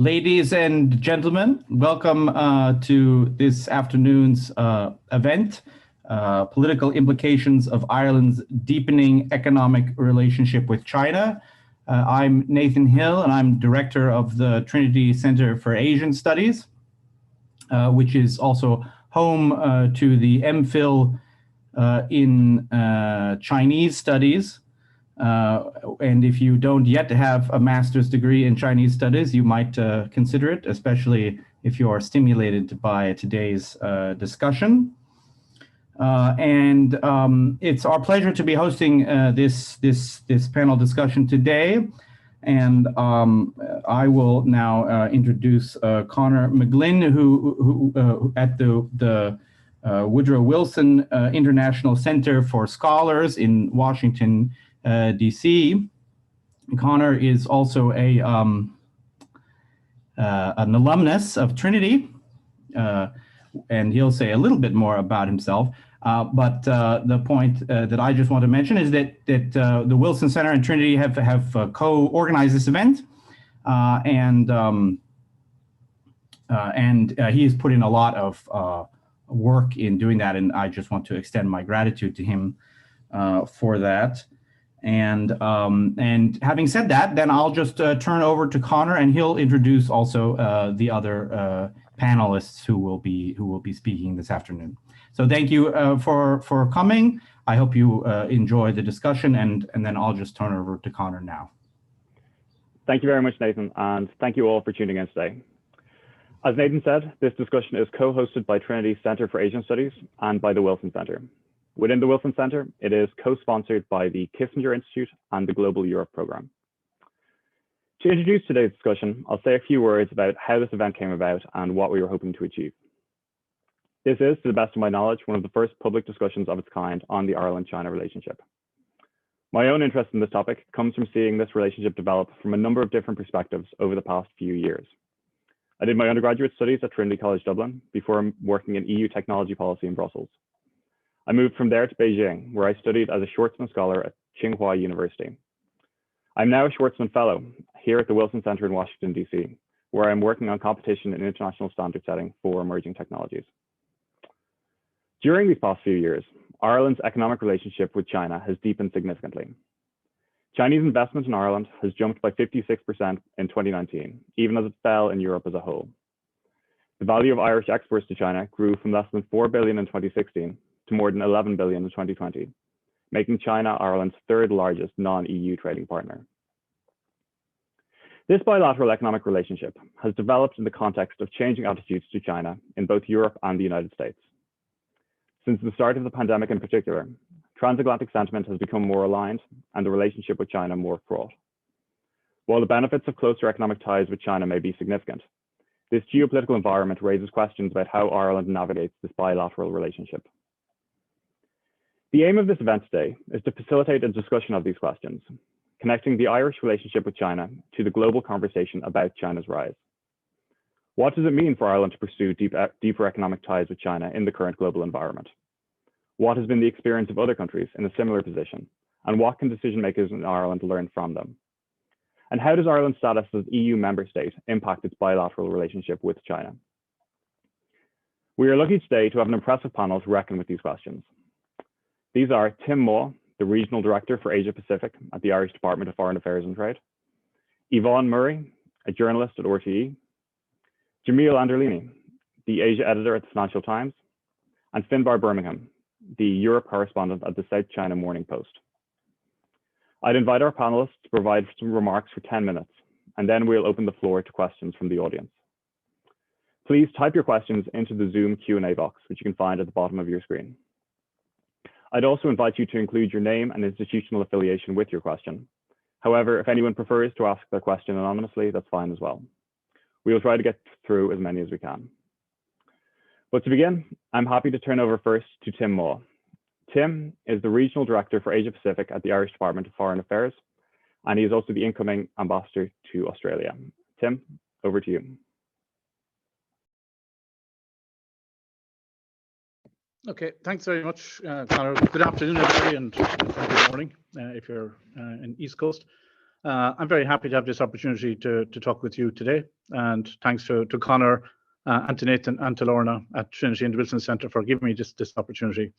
Ladies and gentlemen, welcome to this afternoon's event, Political Implications of Ireland's Deepening Economic Relationship with China. I'm Nathan Hill, and I'm director of the Trinity Center for Asian Studies, which is also home to the MPhil in Chinese Studies. And if you don't yet have a master's degree in Chinese studies, you might consider it, especially if you are stimulated by today's discussion. It's our pleasure to be hosting this panel discussion today. And I will now introduce Conor McGlynn, who at the Woodrow Wilson International Center for Scholars in Washington, DC. Conor is also an alumnus of Trinity, and he'll say a little bit more about himself. But the point that I just want to mention is that the Wilson Center and Trinity have co-organized this event, and he has put in a lot of work in doing that, and I just want to extend my gratitude to him for that. And having said that, then I'll just turn over to Conor, and he'll introduce also the other panelists who will be speaking this afternoon. So thank you for coming. I hope you enjoy the discussion, and then I'll just turn over to Conor now. Thank you very much, Nathan, and thank you all for tuning in today. As Nathan said, this discussion is co-hosted by Trinity Center for Asian Studies and by the Wilson Center. Within the Wilson Center, it is co-sponsored by the Kissinger Institute and the Global Europe Program. To introduce today's discussion, I'll say a few words about how this event came about and what we were hoping to achieve. This is, to the best of my knowledge, one of the first public discussions of its kind on the Ireland-China relationship. My own interest in this topic comes from seeing this relationship develop from a number of different perspectives over the past few years. I did my undergraduate studies at Trinity College Dublin before working in EU technology policy in Brussels. I moved from there to Beijing, where I studied as a Schwarzman Scholar at Tsinghua University. I'm now a Schwarzman Fellow here at the Wilson Center in Washington, DC, where I'm working on competition and international standard setting for emerging technologies. During these past few years, Ireland's economic relationship with China has deepened significantly. Chinese investment in Ireland has jumped by 56% in 2019, even as it fell in Europe as a whole. The value of Irish exports to China grew from less than 4 billion in 2016 to more than 11 billion in 2020, making China Ireland's third largest non-EU trading partner. This bilateral economic relationship has developed in the context of changing attitudes to China in both Europe and the United States. Since the start of the pandemic in particular, transatlantic sentiment has become more aligned and the relationship with China more fraught. While the benefits of closer economic ties with China may be significant, this geopolitical environment raises questions about how Ireland navigates this bilateral relationship. The aim of this event today is to facilitate a discussion of these questions, connecting the Irish relationship with China to the global conversation about China's rise. What does it mean for Ireland to pursue deeper economic ties with China in the current global environment? What has been the experience of other countries in a similar position, and what can decision makers in Ireland learn from them? And how does Ireland's status as EU member state impact its bilateral relationship with China? We are lucky today to have an impressive panel to reckon with these questions. These are Tim Maw, the Regional Director for Asia Pacific at the Irish Department of Foreign Affairs and Trade, Yvonne Murray, a journalist at RTE, Jamil Anderlini, the Asia Editor at the Financial Times, and Finbar Birmingham, the Europe correspondent at the South China Morning Post. I'd invite our panelists to provide some remarks for 10 minutes, and then we'll open the floor to questions from the audience. Please type your questions into the Zoom Q&A box, which you can find at the bottom of your screen. I'd also invite you to include your name and institutional affiliation with your question. However, if anyone prefers to ask their question anonymously, that's fine as well. We will try to get through as many as we can. But to begin, I'm happy to turn over first to Tim Maw. Tim is the Regional Director for Asia Pacific at the Irish Department of Foreign Affairs, and he is also the incoming ambassador to Australia. Tim, over to you. Okay, thanks very much, Conor. Good afternoon, everybody, and good morning if you're in East Coast. I'm very happy to have this opportunity to talk with you today. And thanks to Conor, and to Nathan and to Lorna at Trinity and the Wilson Centre for giving me this opportunity.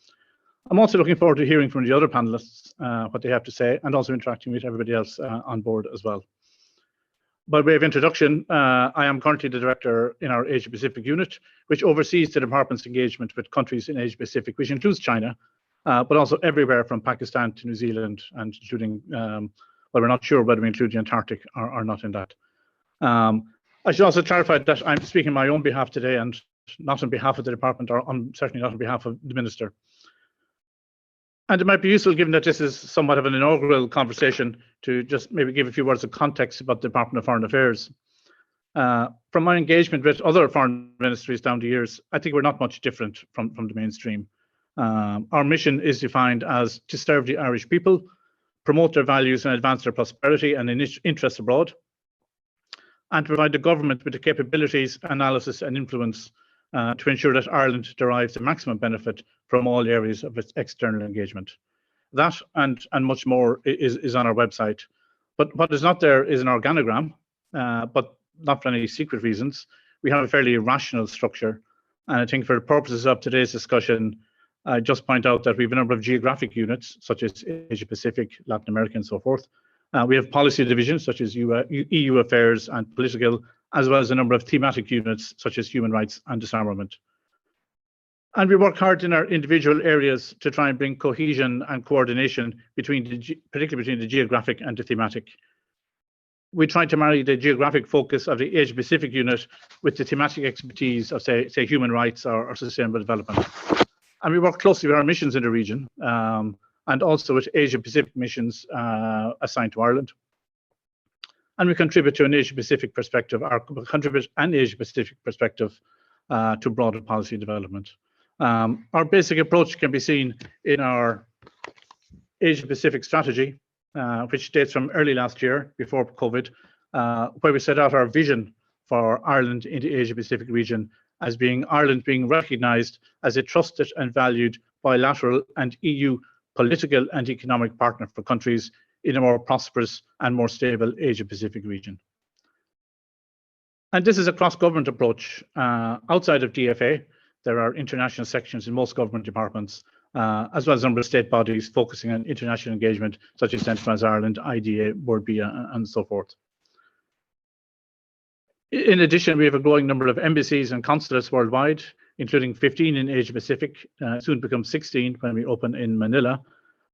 I'm also looking forward to hearing from the other panelists what they have to say, and also interacting with everybody else on board as well. By way of introduction, I am currently the director in our Asia Pacific unit, which oversees the department's engagement with countries in Asia Pacific, which includes China, but also everywhere from Pakistan to New Zealand, and including, well, we're not sure whether we include the Antarctic or not in that. I should also clarify that I'm speaking on my own behalf today and not on behalf of the department, or certainly not on behalf of the minister. And it might be useful, given that this is somewhat of an inaugural conversation, to just maybe give a few words of context about the Department of Foreign Affairs. From my engagement with other foreign ministries down the years, I think we're not much different from the mainstream. Our mission is defined as to serve the Irish people, promote their values and advance their prosperity and interests abroad, and provide the government with the capabilities, analysis and influence to ensure that Ireland derives the maximum benefit from all areas of its external engagement. That and much more is on our website. But what is not there is an organogram, but not for any secret reasons. We have a fairly rational structure. And I think for the purposes of today's discussion, I just point out that we have a number of geographic units, such as Asia Pacific, Latin America, and so forth. We have policy divisions, such as EU affairs and political, as well as a number of thematic units, such as human rights and disarmament. And we work hard in our individual areas to try and bring cohesion and coordination particularly between the geographic and the thematic. We try to marry the geographic focus of the Asia Pacific unit with the thematic expertise of, say human rights or sustainable development. And we work closely with our missions in the region, and also with Asia Pacific missions assigned to Ireland. And we contribute to an Asia Pacific perspective, to broader policy development. Our basic approach can be seen in our Asia Pacific strategy, which dates from early last year, before COVID, where we set out our vision for Ireland in the Asia Pacific region as Ireland being recognised as a trusted and valued bilateral and EU political and economic partner for countries in a more prosperous and more stable Asia Pacific region. And this is a cross-government approach. Outside of DFA, there are international sections in most government departments, as well as a number of state bodies focusing on international engagement, such as Enterprise Ireland, IDA, World BIA, and so forth. In addition, we have a growing number of embassies and consulates worldwide, including 15 in Asia Pacific, soon become 16 when we open in Manila.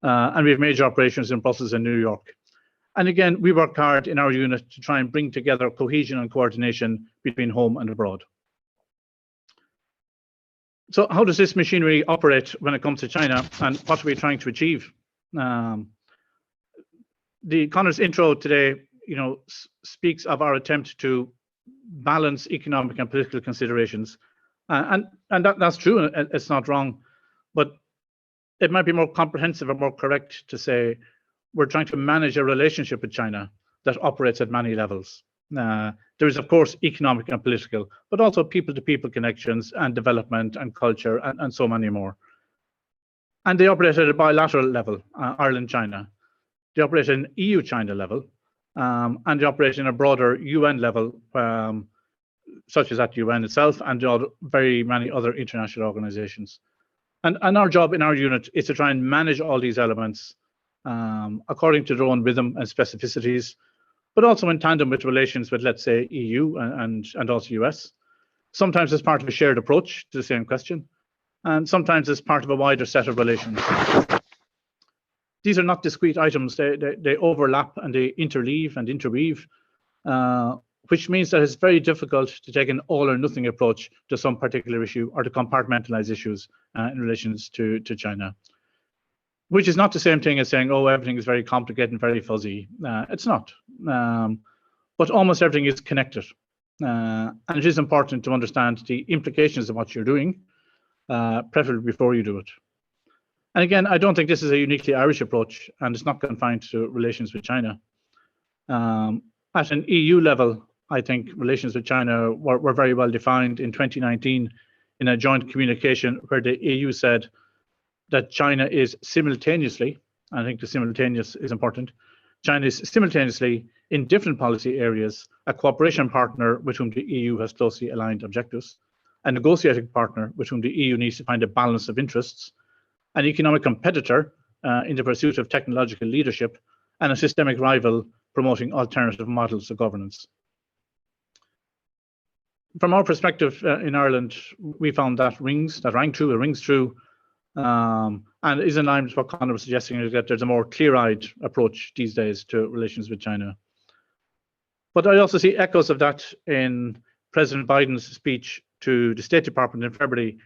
And we have major operations in Brussels and New York. And again, we work hard in our unit to try and bring together cohesion and coordination between home and abroad. So how does this machinery operate when it comes to China, and what are we trying to achieve? Conor's intro today, speaks of our attempt to balance economic and political considerations. And that's true, and it's not wrong, but it might be more comprehensive or more correct to say we're trying to manage a relationship with China that operates at many levels. There is, of course, economic and political, but also people-to-people connections and development and culture and so many more. And they operate at a bilateral level, Ireland-China. They operate at an EU-China level, and they operate in a broader UN level, such as at UN itself and very many other international organizations. And our job in our unit is to try and manage all these elements according to their own rhythm and specificities, but also in tandem with relations with, let's say, EU and also US. Sometimes as part of a shared approach to the same question, and sometimes as part of a wider set of relations. These are not discrete items. They overlap and they interleave and interweave, which means that it's very difficult to take an all or nothing approach to some particular issue or to compartmentalize issues in relations to China. Which is not the same thing as saying, oh, everything is very complicated and very fuzzy. It's not. But almost everything is connected. And it is important to understand the implications of what you're doing, preferably before you do it. And again, I don't think this is a uniquely Irish approach, and it's not confined to relations with China. At an EU level, I think relations with China were very well defined in 2019 in a joint communication where the EU said that China is simultaneously, I think the simultaneous is important, China is simultaneously, in different policy areas, a cooperation partner with whom the EU has closely aligned objectives, a negotiating partner with whom the EU needs to find a balance of interests, an economic competitor in the pursuit of technological leadership, and a systemic rival promoting alternative models of governance. From our perspective in Ireland, we found that rings true, and is in line with what Conor was suggesting, is that there's a more clear-eyed approach these days to relations with China. But I also see echoes of that in President Biden's speech to the State Department in February,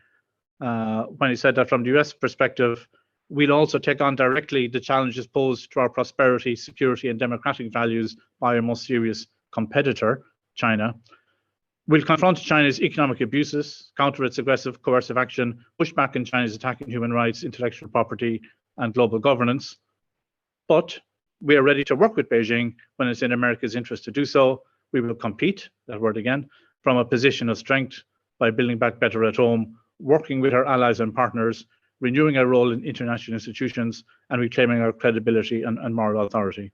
when he said that from the US perspective, we'll also take on directly the challenges posed to our prosperity, security, and democratic values by our most serious competitor, China. We'll confront China's economic abuses, counter its aggressive coercive action, push back on China's attack on human rights, intellectual property, and global governance. But we are ready to work with Beijing when it's in America's interest to do so. We will compete, that word again, from a position of strength by building back better at home, working with our allies and partners, renewing our role in international institutions, and reclaiming our credibility and moral authority.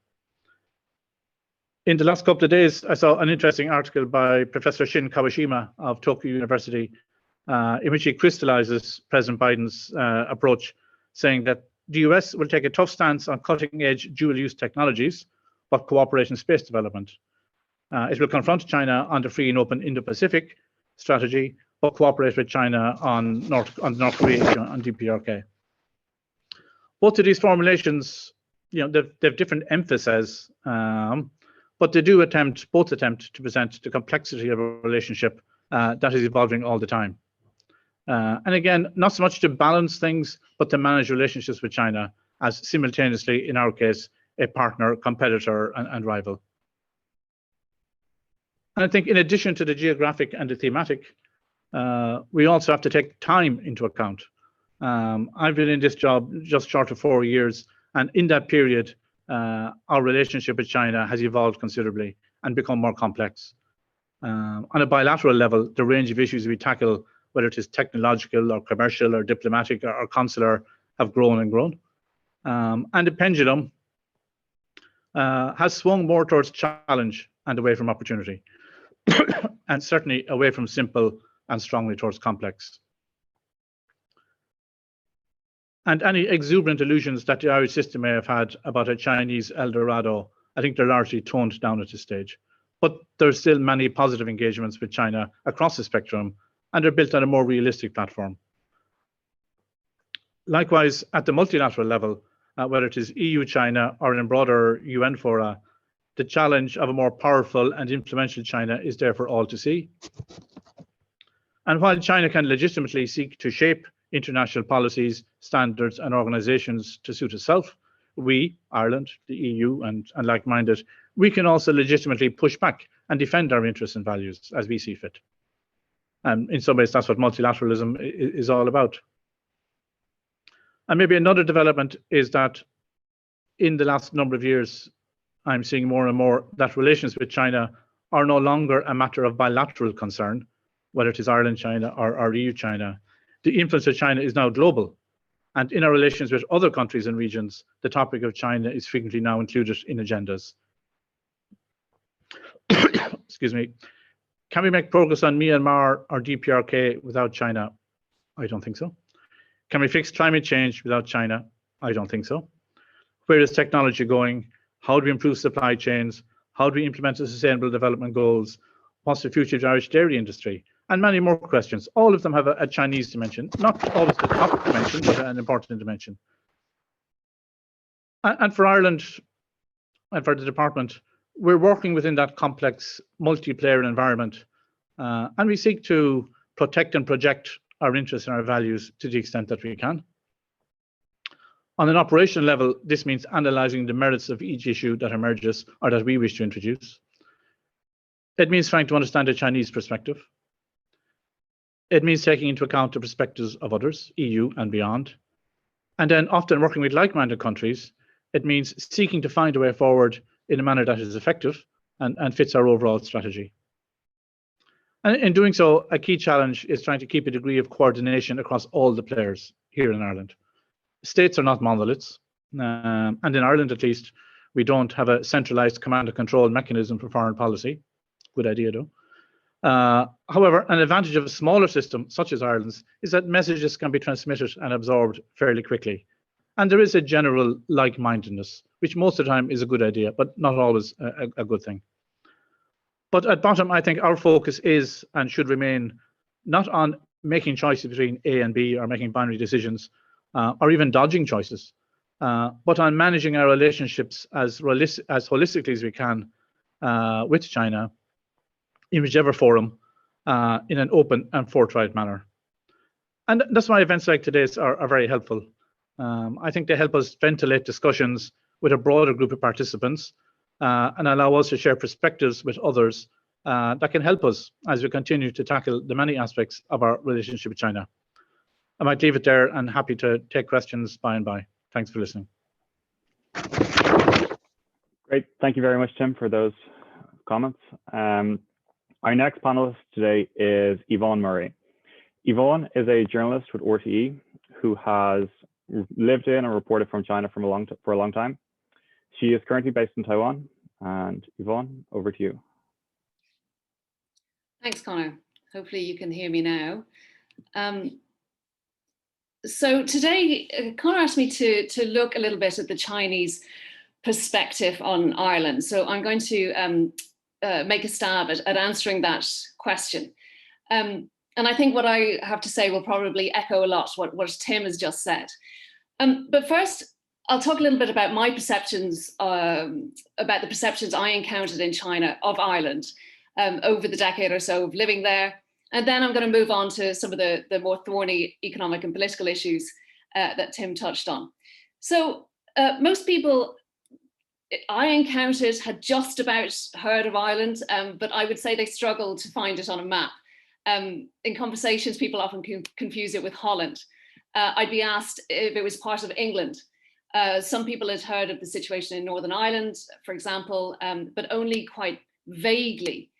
In the last couple of days, I saw an interesting article by Professor Shin Kawashima of Tokyo University, in which he crystallizes President Biden's approach, saying that the US will take a tough stance on cutting-edge dual-use technologies, but cooperate in space development. It will confront China on the free and open Indo-Pacific strategy, but cooperate with China on North Korea issue on DPRK. Both of these formulations, they've different emphases, but they do both attempt to present the complexity of a relationship that is evolving all the time. And again, not so much to balance things, but to manage relationships with China as simultaneously, in our case, a partner, competitor, and rival. And I think in addition to the geographic and the thematic, we also have to take time into account. I've been in this job just short of 4 years, and in that period, our relationship with China has evolved considerably and become more complex. On a bilateral level, the range of issues we tackle, whether it is technological or commercial or diplomatic or consular, have grown and grown. And the pendulum has swung more towards challenge and away from opportunity, and certainly away from simple and strongly towards complex. And any exuberant illusions that the Irish system may have had about a Chinese El Dorado, I think they're largely toned down at this stage. But there's still many positive engagements with China across the spectrum, and they're built on a more realistic platform. Likewise, at the multilateral level, whether it is EU-China or in broader UN fora, the challenge of a more powerful and influential China is there for all to see. And while China can legitimately seek to shape international policies, standards, and organizations to suit itself, we, Ireland, the EU, and like-minded, we can also legitimately push back and defend our interests and values as we see fit. And in some ways, that's what multilateralism is all about. And maybe another development is that in the last number of years, I'm seeing more and more that relations with China are no longer a matter of bilateral concern, whether it is Ireland-China or EU-China. The influence of China is now global. And in our relations with other countries and regions, the topic of China is frequently now included in agendas. Excuse me. Can we make progress on Myanmar or DPRK without China? I don't think so. Can we fix climate change without China? I don't think so. Where is technology going? How do we improve supply chains? How do we implement the Sustainable Development Goals? What's the future of the Irish dairy industry? And many more questions. All of them have a Chinese dimension, not always the top dimension, but an important dimension. And for Ireland and for the department, we're working within that complex multiplayer environment, and we seek to protect and project our interests and our values to the extent that we can. On an operational level, this means analysing the merits of each issue that emerges or that we wish to introduce. It means trying to understand the Chinese perspective. It means taking into account the perspectives of others, EU and beyond. And then often working with like-minded countries, it means seeking to find a way forward in a manner that is effective and fits our overall strategy. And in doing so, a key challenge is trying to keep a degree of coordination across all the players here in Ireland. States are not monoliths, and in Ireland at least, We don't have a centralized command and control mechanism for foreign policy. Good idea, though. However, an advantage of a smaller system such as Ireland's is that messages can be transmitted and absorbed fairly quickly. And there is a general like-mindedness, which most of the time is a good idea, but not always a good thing. But at bottom, I think our focus is and should remain not on making choices between A and B or making binary decisions or even dodging choices, but on managing our relationships as holistically as we can with China in whichever forum in an open and forthright manner. And that's why events like today's are very helpful. I think they help us ventilate discussions with a broader group of participants and allow us to share perspectives with others that can help us as we continue to tackle the many aspects of our relationship with China. I might leave it there and happy to take questions by and by. Thanks for listening. Great. Thank you very much, Tim, for those comments. Our next panelist today is Yvonne Murray. Yvonne is a journalist with RTE who has lived in and reported from China for a long time. She is currently based in Taiwan. And Yvonne, over to you. Thanks, Connor. Hopefully you can hear me now. So today, Connor asked me to look a little bit at the Chinese perspective on Ireland. So I'm going to make a stab at answering that question. And I think what I have to say will probably echo a lot what Tim has just said. But first, I'll talk a little bit about my perceptions, about the perceptions I encountered in China of Ireland over the decade or so of living there. And then I'm going to move on to some of the more thorny economic and political issues that Tim touched on. So most people I encountered had just about heard of Ireland, but I would say they struggled to find it on a map. In conversations, people often confuse it with Holland. I'd be asked if it was part of England. Some people had heard of the situation in Northern Ireland, for example, but only quite vaguely.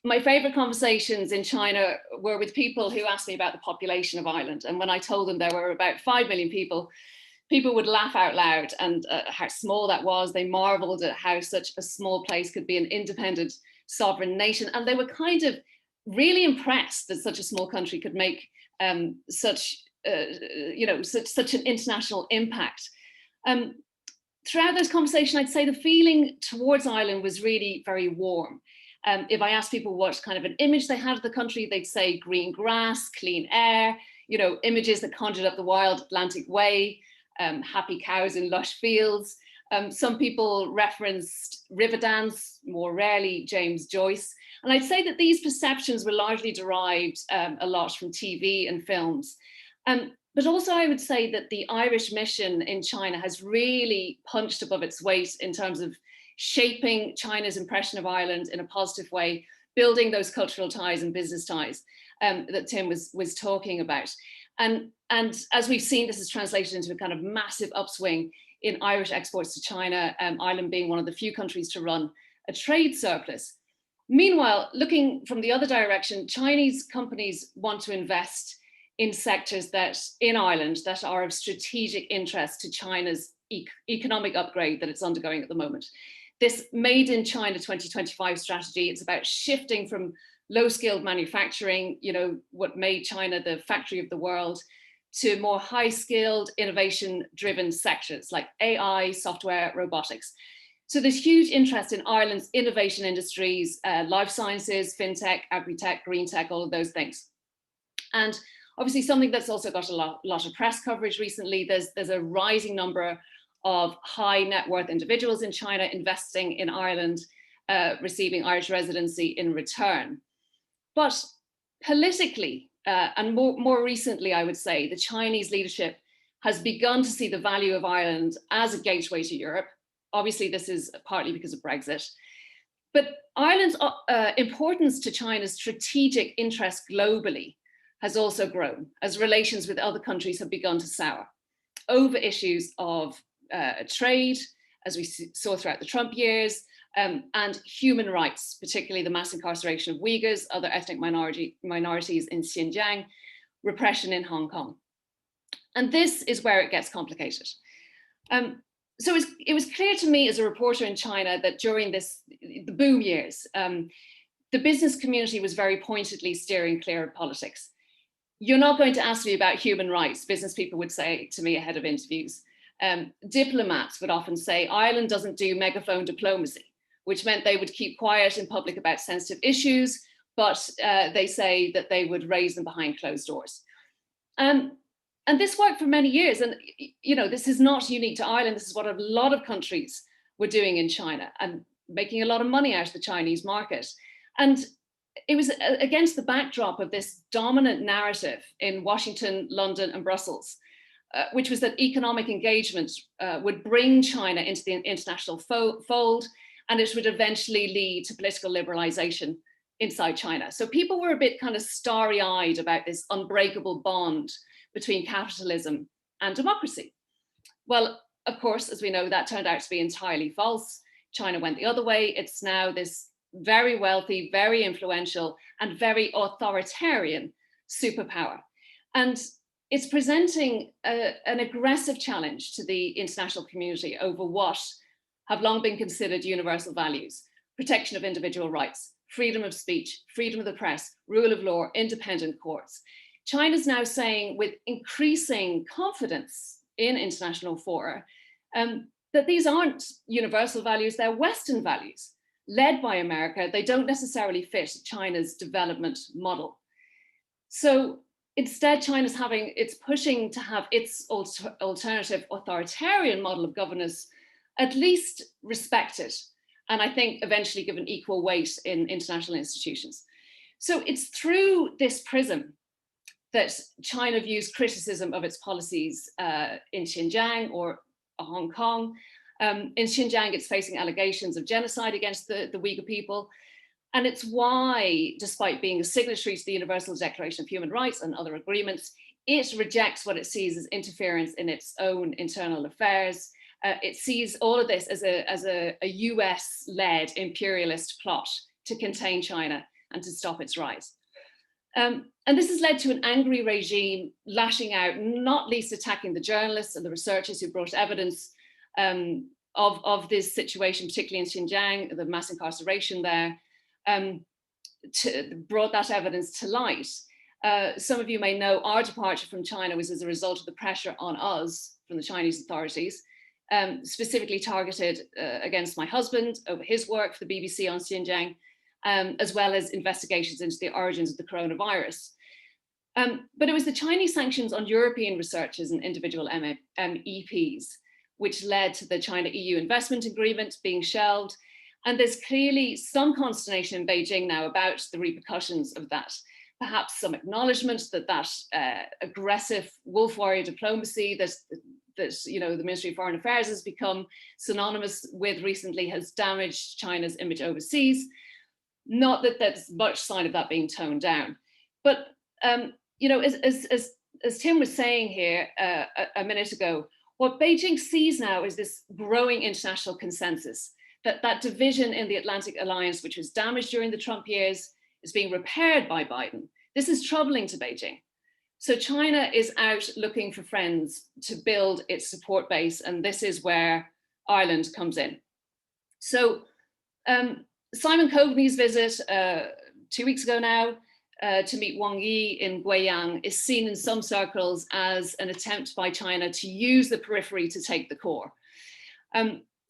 My favorite conversations in China were with people who asked me about the population of Ireland. And when I told them there were about 5 million people, people would laugh out loud and how small that was. They marveled at how such a small place could be an independent sovereign nation. And they were kind of really impressed that such a small country could make such an international impact. Throughout those conversations, I'd say the feeling towards Ireland was really very warm. If I asked people what kind of an image they had of the country, they'd say green grass, clean air, images that conjured up the wild Atlantic way, happy cows in lush fields. Some people referenced Riverdance, more rarely James Joyce. And I'd say that these perceptions were largely derived a lot from TV and films. But also I would say that the Irish mission in China has really punched above its weight in terms of shaping China's impression of Ireland in a positive way, building those cultural ties and business ties that Tim was talking about. And as we've seen, this is translated into a kind of massive upswing in Irish exports to China, Ireland being one of the few countries to run a trade surplus. Meanwhile, looking from the other direction, Chinese companies want to invest in sectors in Ireland that are of strategic interest to China's economic upgrade that it's undergoing at the moment. This Made in China 2025 strategy, it's about shifting from low-skilled manufacturing, what made China the factory of the world, to more high-skilled, innovation-driven sectors like AI, software, robotics. So there's huge interest in Ireland's innovation industries, life sciences, fintech, agri-tech, green tech, all of those things. And obviously something that's also got a lot of press coverage recently, there's a rising number of high net worth individuals in China investing in Ireland, receiving Irish residency in return. But politically, and more recently, I would say, the Chinese leadership has begun to see the value of Ireland as a gateway to Europe. Obviously, this is partly because of Brexit. But Ireland's importance to China's strategic interest globally has also grown as relations with other countries have begun to sour over issues of trade, as we saw throughout the Trump years, and human rights, particularly the mass incarceration of Uyghurs, other ethnic minorities in Xinjiang, repression in Hong Kong. And this is where it gets complicated. So it was clear to me as a reporter in China that during the boom years, the business community was very pointedly steering clear of politics. You're not going to ask me about human rights, business people would say to me ahead of interviews. Diplomats would often say Ireland doesn't do megaphone diplomacy, which meant they would keep quiet in public about sensitive issues, but they say that they would raise them behind closed doors. And this worked for many years. And, you know, this is not unique to Ireland. This is what a lot of countries were doing in China and making a lot of money out of the Chinese market. And it was against the backdrop of this dominant narrative in Washington, London, and Brussels, which was that economic engagement would bring China into the international fold, and it would eventually lead to political liberalization inside China. So people were a bit kind of starry-eyed about this unbreakable bond between capitalism and democracy. Well, of course, as we know, that turned out to be entirely false. China went the other way. It's now this very wealthy, very influential, and very authoritarian superpower. And it's presenting an aggressive challenge to the international community over what have long been considered universal values: protection of individual rights, freedom of speech, freedom of the press, rule of law, independent courts. China's now saying with increasing confidence in international fora that these aren't universal values, they're Western values led by America. They don't necessarily fit China's development model. So instead, it's pushing to have its alternative authoritarian model of governance at least respected, and I think eventually given equal weight in international institutions. So it's through this prism that China views criticism of its policies in Xinjiang or Hong Kong. In Xinjiang, it's facing allegations of genocide against the Uyghur people. And it's why, despite being a signatory to the Universal Declaration of Human Rights and other agreements, it rejects what it sees as interference in its own internal affairs. It sees all of this as a US-led imperialist plot to contain China and to stop its rise. And this has led to an angry regime lashing out, not least attacking the journalists and the researchers who brought evidence of this situation, particularly in Xinjiang, the mass incarceration there, brought that evidence to light. Some of you may know our departure from China was as a result of the pressure on us from the Chinese authorities, specifically targeted against my husband over his work for the BBC on Xinjiang, as well as investigations into the origins of the coronavirus. But it was the Chinese sanctions on European researchers and individual MEPs, which led to the China-EU investment agreement being shelved. And there's clearly some consternation in Beijing now about the repercussions of that. Perhaps some acknowledgement that aggressive wolf warrior diplomacy that the Ministry of Foreign Affairs has become synonymous with recently has damaged China's image overseas. Not that there's much sign of that being toned down, but as Tim was saying here a minute ago, what Beijing sees now is this growing international consensus that division in the Atlantic Alliance, which was damaged during the Trump years, is being repaired by Biden. This is troubling to Beijing. So China is out looking for friends to build its support base, and this is where Ireland comes in. So Simon Coveney's visit 2 weeks ago now to meet Wang Yi in Guiyang is seen in some circles as an attempt by China to use the periphery to take the core.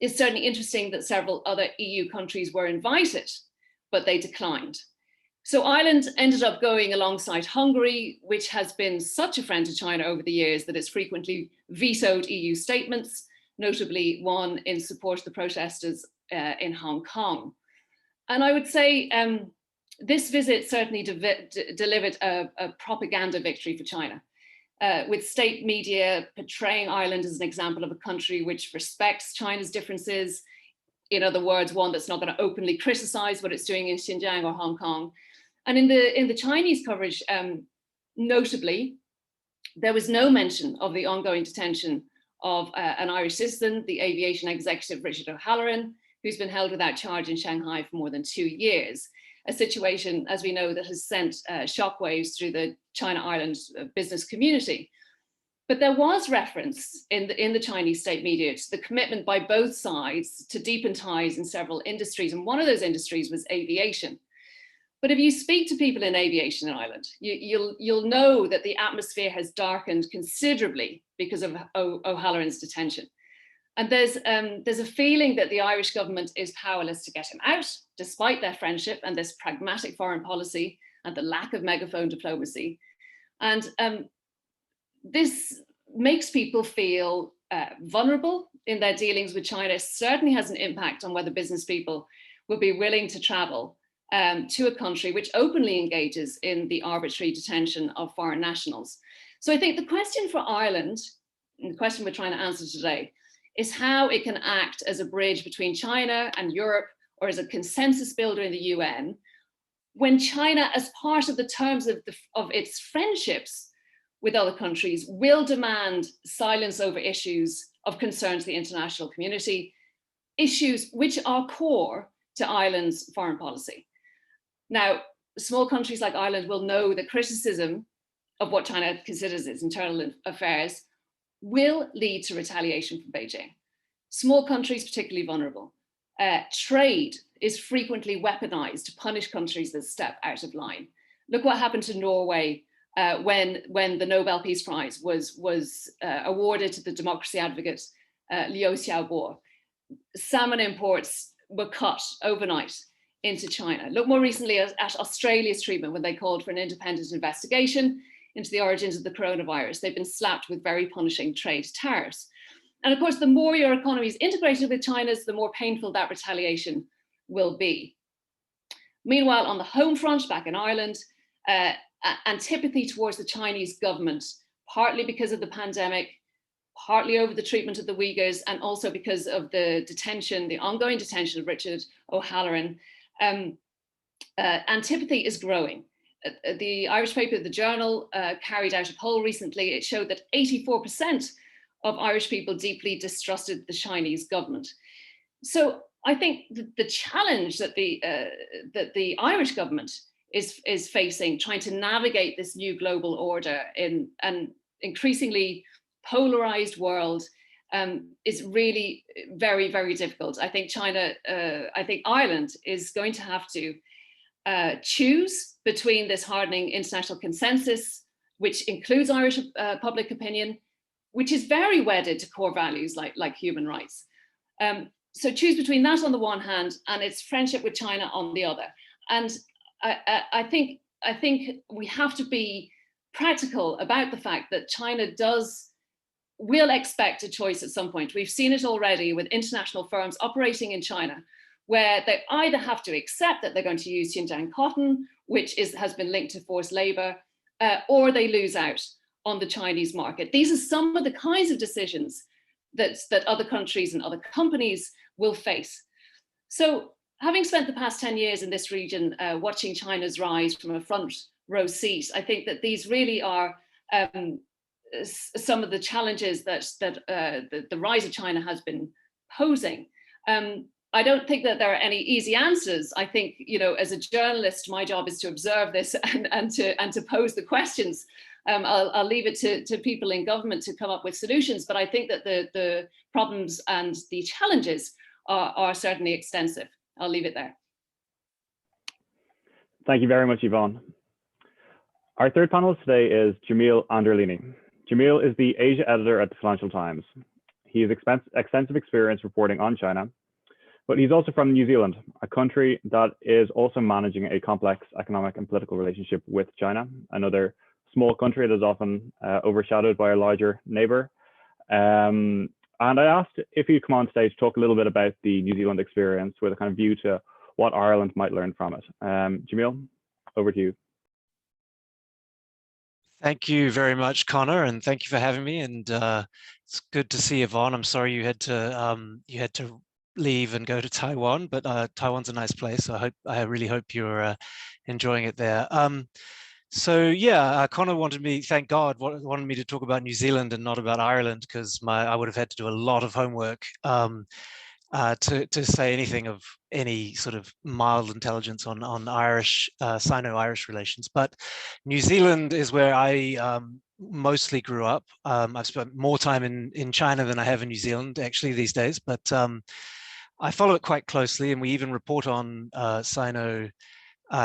It's certainly interesting that several other EU countries were invited, but they declined. So Ireland ended up going alongside Hungary, which has been such a friend to China over the years that it's frequently vetoed EU statements, notably one in support of the protesters in Hong Kong. And I would say this visit certainly delivered a propaganda victory for China, with state media portraying Ireland as an example of a country which respects China's differences. In other words, one that's not going to openly criticize what it's doing in Xinjiang or Hong Kong. And in the Chinese coverage, notably, there was no mention of the ongoing detention of an Irish citizen, the aviation executive Richard O'Halloran, who's been held without charge in Shanghai for more than 2 years. A situation, as we know, that has sent shockwaves through the China-Ireland business community. But there was reference in the Chinese state media to the commitment by both sides to deepen ties in several industries. And one of those industries was aviation. But if you speak to people in aviation in Ireland, you'll know that the atmosphere has darkened considerably because of O'Halloran's detention. And there's a feeling that the Irish government is powerless to get him out, despite their friendship and this pragmatic foreign policy and the lack of megaphone diplomacy. And this makes people feel vulnerable in their dealings with China. It certainly has an impact on whether business people will be willing to travel to a country which openly engages in the arbitrary detention of foreign nationals. So I think the question for Ireland, and the question we're trying to answer today, is how it can act as a bridge between China and Europe, or as a consensus builder in the UN, when China, as part of the terms of its friendships with other countries, will demand silence over issues of concern to the international community, issues which are core to Ireland's foreign policy. Now, small countries like Ireland will know that criticism of what China considers its internal affairs will lead to retaliation from Beijing. Small countries, particularly vulnerable. Trade is frequently weaponized to punish countries that step out of line. Look what happened to Norway when the Nobel Peace Prize was awarded to the democracy advocate Liu Xiaobo. Salmon imports were cut overnight into China. Look more recently at Australia's treatment when they called for an independent investigation into the origins of the coronavirus. They've been slapped with very punishing trade tariffs. And of course, the more your economy is integrated with China's, the more painful that retaliation will be. Meanwhile, on the home front, back in Ireland, antipathy towards the Chinese government, partly because of the pandemic, partly over the treatment of the Uyghurs, and also because of the detention, the ongoing detention of Richard O'Halloran, antipathy is growing. The Irish paper, The Journal, carried out a poll recently. It showed that 84% of Irish people deeply distrusted the Chinese government. So I think the challenge that the Irish government is facing, trying to navigate this new global order in an increasingly polarized world, is really very, very difficult. I think Ireland is going to have to choose between this hardening international consensus, which includes Irish public opinion, which is very wedded to core values like human rights. So choose between that on the one hand and its friendship with China on the other. And I think we have to be practical about the fact that China will expect a choice at some point. We've seen it already with international firms operating in China, where they either have to accept that they're going to use Xinjiang cotton, which has been linked to forced labor, or they lose out on the Chinese market. These are some of the kinds of decisions that other countries and other companies will face. So having spent the past 10 years in this region, watching China's rise from a front row seat, I think that these really are some of the challenges that the rise of China has been posing. I don't think that there are any easy answers. I think, as a journalist, my job is to observe this and to pose the questions. I'll leave it to people in government to come up with solutions, but I think that the problems and the challenges are certainly extensive. I'll leave it there. Thank you very much, Yvonne. Our third panelist today is Jamil Anderlini. Jamil is the Asia editor at the Financial Times. He has extensive experience reporting on China, but he's also from New Zealand, a country that is also managing a complex economic and political relationship with China, another small country that is often overshadowed by a larger neighbor. And I asked if he'd come on today to talk a little bit about the New Zealand experience with a kind of view to what Ireland might learn from it. Jamil, over to you. Thank you very much, Connor, and thank you for having me. And it's good to see Yvonne. I'm sorry you had to leave and go to Taiwan, but Taiwan's a nice place. So I really hope you're enjoying it there. So yeah, Connor wanted me, thank God, wanted me to talk about New Zealand and not about Ireland, because I would have had to do a lot of homework to say anything of any sort of mild intelligence on Irish, Sino-Irish relations. But New Zealand is where I mostly grew up. I've spent more time in China than I have in New Zealand actually these days, but I follow it quite closely, and we even report on Sino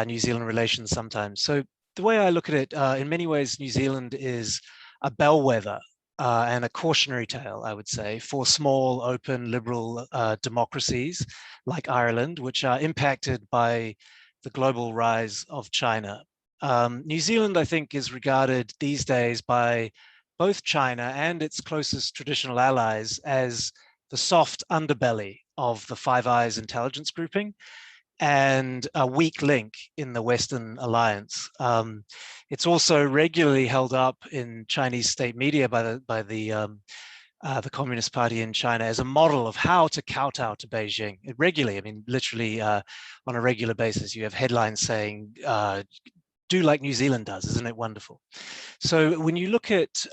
New Zealand relations sometimes. So the way I look at it, in many ways, New Zealand is a bellwether and a cautionary tale, I would say, for small, open, liberal democracies like Ireland, which are impacted by the global rise of China. New Zealand, I think, is regarded these days by both China and its closest traditional allies as the soft underbelly of the Five Eyes intelligence grouping and a weak link in the Western alliance. It's also regularly held up in Chinese state media by the Communist Party in China as a model of how to kowtow to Beijing. Regularly, I mean, literally on a regular basis, you have headlines saying, do like New Zealand does, isn't it wonderful? So when you look at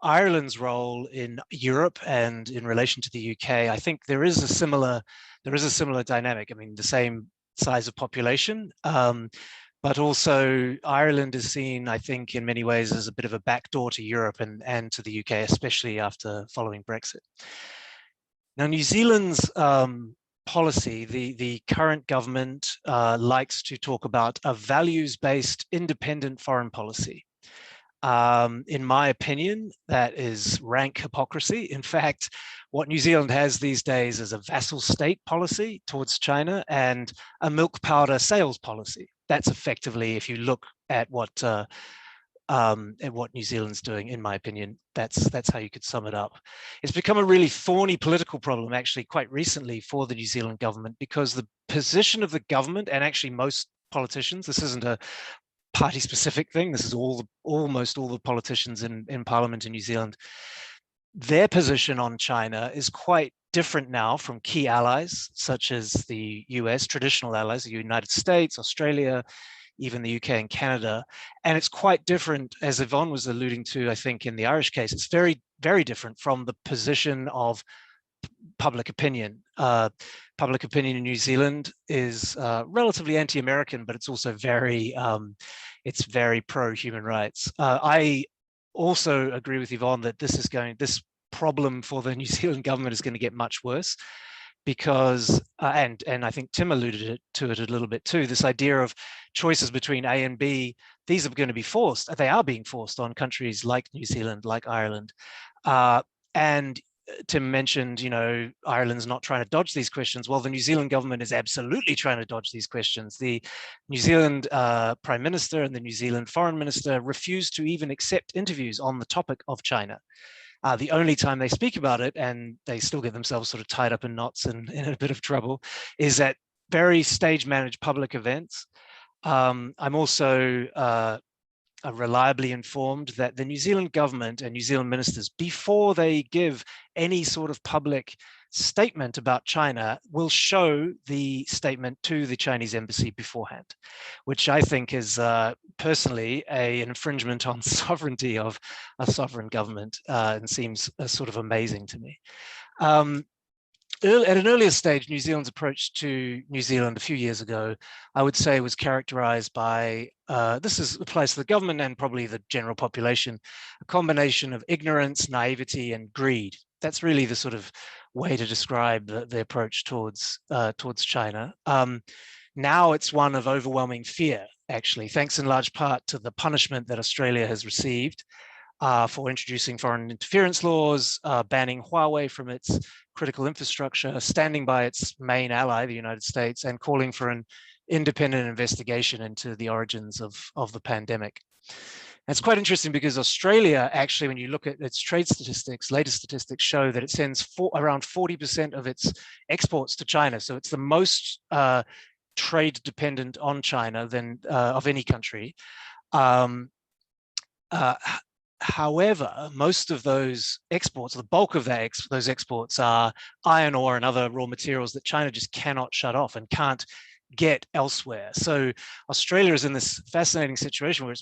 Ireland's role in Europe and in relation to the UK, I think there is a similar dynamic. I mean, the same size of population, but also Ireland is seen, I think, in many ways as a bit of a backdoor to Europe and to the UK, especially after following Brexit. Now, New Zealand's policy, the current government likes to talk about a values-based independent foreign policy. In my opinion, that is rank hypocrisy. In fact, what New Zealand has these days is a vassal state policy towards China and a milk powder sales policy. That's effectively, if you look at what New Zealand's doing, in my opinion, that's how you could sum it up. It's become a really thorny political problem, actually, quite recently for the New Zealand government, because the position of the government and actually most politicians, this isn't a party-specific thing. This is almost all the politicians in Parliament in New Zealand. Their position on China is quite different now from key allies, such as the US, traditional allies, the United States, Australia, even the UK and Canada. And it's quite different, as Yvonne was alluding to, I think, in the Irish case. It's very, very different from the position of public opinion. Public opinion in New Zealand is relatively anti-American, but it's also very pro-human rights. I also agree with Yvonne that this problem for the New Zealand government is going to get much worse, because and I think Tim alluded to it a little bit too, this idea of choices between A and B. These are going to be forced. They are being forced on countries like New Zealand, like Ireland, and Tim mentioned, Ireland's not trying to dodge these questions. Well, the New Zealand government is absolutely trying to dodge these questions. The New Zealand Prime Minister and the New Zealand Foreign Minister refused to even accept interviews on the topic of China. The only time they speak about it, and they still get themselves sort of tied up in knots and in a bit of trouble, is at very stage-managed public events. I'm also reliably informed that the New Zealand government and New Zealand ministers, before they give any sort of public statement about China, will show the statement to the Chinese embassy beforehand, which I think is personally an infringement on sovereignty of a sovereign government, and seems sort of amazing to me. At an earlier stage, New Zealand's approach to New Zealand a few years ago, I would say, was characterized by, applies to the government and probably the general population, a combination of ignorance, naivety, and greed. That's really the sort of way to describe the approach towards China. Now it's one of overwhelming fear, actually, thanks in large part to the punishment that Australia has received for introducing foreign interference laws, banning Huawei from its critical infrastructure, standing by its main ally, the United States, and calling for an independent investigation into the origins of the pandemic. And it's quite interesting because Australia, actually, when you look at its trade statistics, latest statistics show that it sends around 40% of its exports to China. So it's the most trade dependent on China than of any country. However, most of those exports, the bulk of those exports, are iron ore and other raw materials that China just cannot shut off and can't get elsewhere. So Australia is in this fascinating situation where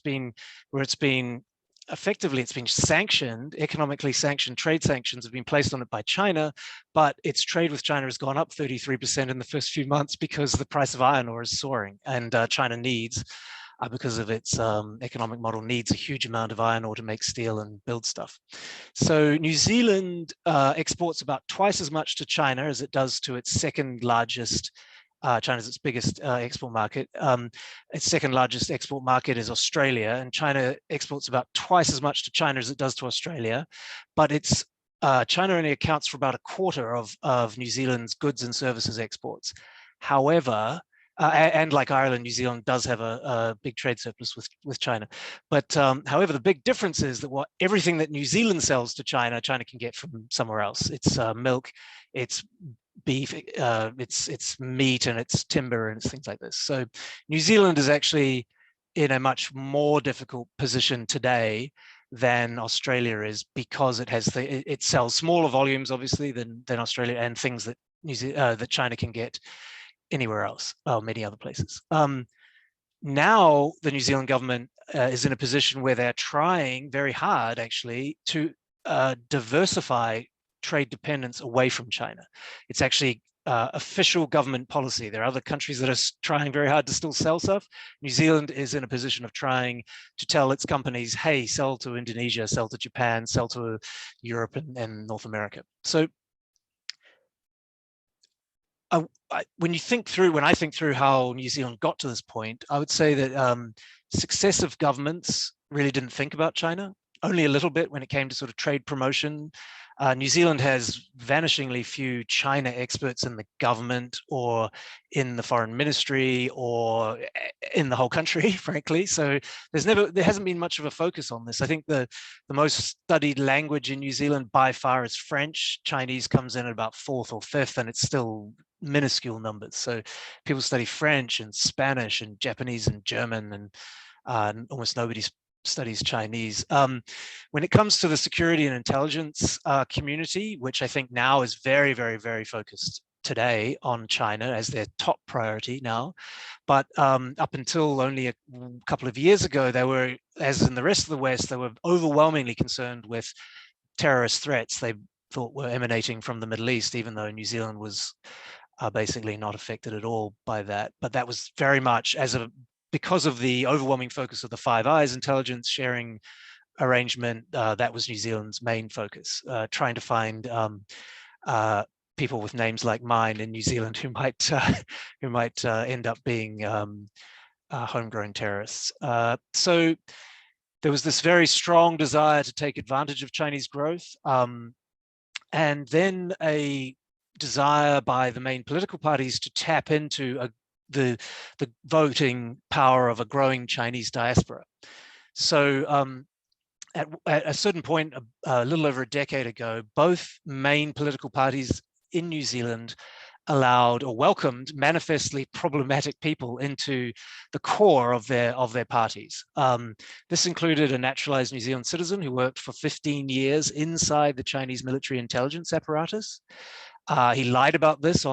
it's been effectively sanctioned, economically sanctioned. Trade sanctions have been placed on it by China, but its trade with China has gone up 33% in the first few months because the price of iron ore is soaring, and China needs because of its economic model needs a huge amount of iron ore to make steel and build stuff. So New Zealand exports about twice as much to China as it does to its second largest. China's its biggest export market. Its second largest export market is Australia, and China exports about twice as much to China as it does to Australia. But it's China only accounts for about a quarter of New Zealand's goods and services exports. However, and like Ireland, New Zealand does have a big trade surplus with China. But however, the big difference is that everything that New Zealand sells to China, China can get from somewhere else. It's milk, it's beef, it's meat, and it's timber, and it's things like this. So New Zealand is actually in a much more difficult position today than Australia is, because it sells smaller volumes, obviously, than Australia, and things that that China can get anywhere else, many other places. Now the New Zealand government is in a position where they're trying very hard, actually, to diversify trade dependence away from China. It's actually official government policy. There are other countries that are trying very hard to still sell stuff. New Zealand is in a position of trying to tell its companies, hey, sell to Indonesia, sell to Japan, sell to Europe and North America. So when I think through how New Zealand got to this point, I would say that successive governments really didn't think about China, only a little bit when it came to sort of trade promotion. New Zealand has vanishingly few China experts in the government or in the foreign ministry or in the whole country, frankly. So there hasn't been much of a focus on this. I think the most studied language in New Zealand by far is French. Chinese comes in at about 4th or 5th, and it's still minuscule numbers. So people study French and Spanish and Japanese and German, and almost nobody studies Chinese. When it comes to the security and intelligence community, which I think now is very, very, very focused today on China as their top priority now, but up until only a couple of years ago, they were, as in the rest of the West, they were overwhelmingly concerned with terrorist threats they thought were emanating from the Middle East, even though New Zealand was basically not affected at all by that. But that was very much because of the overwhelming focus of the Five Eyes intelligence sharing arrangement. That was New Zealand's main focus, trying to find people with names like mine in New Zealand who might end up being homegrown terrorists. So there was this very strong desire to take advantage of Chinese growth, and then a desire by the main political parties to tap into the voting power of a growing Chinese diaspora. So at a certain point, a little over a decade ago, both main political parties in New Zealand allowed or welcomed manifestly problematic people into the core of their parties. This included a naturalized New Zealand citizen who worked for 15 years inside the Chinese military intelligence apparatus. He lied about this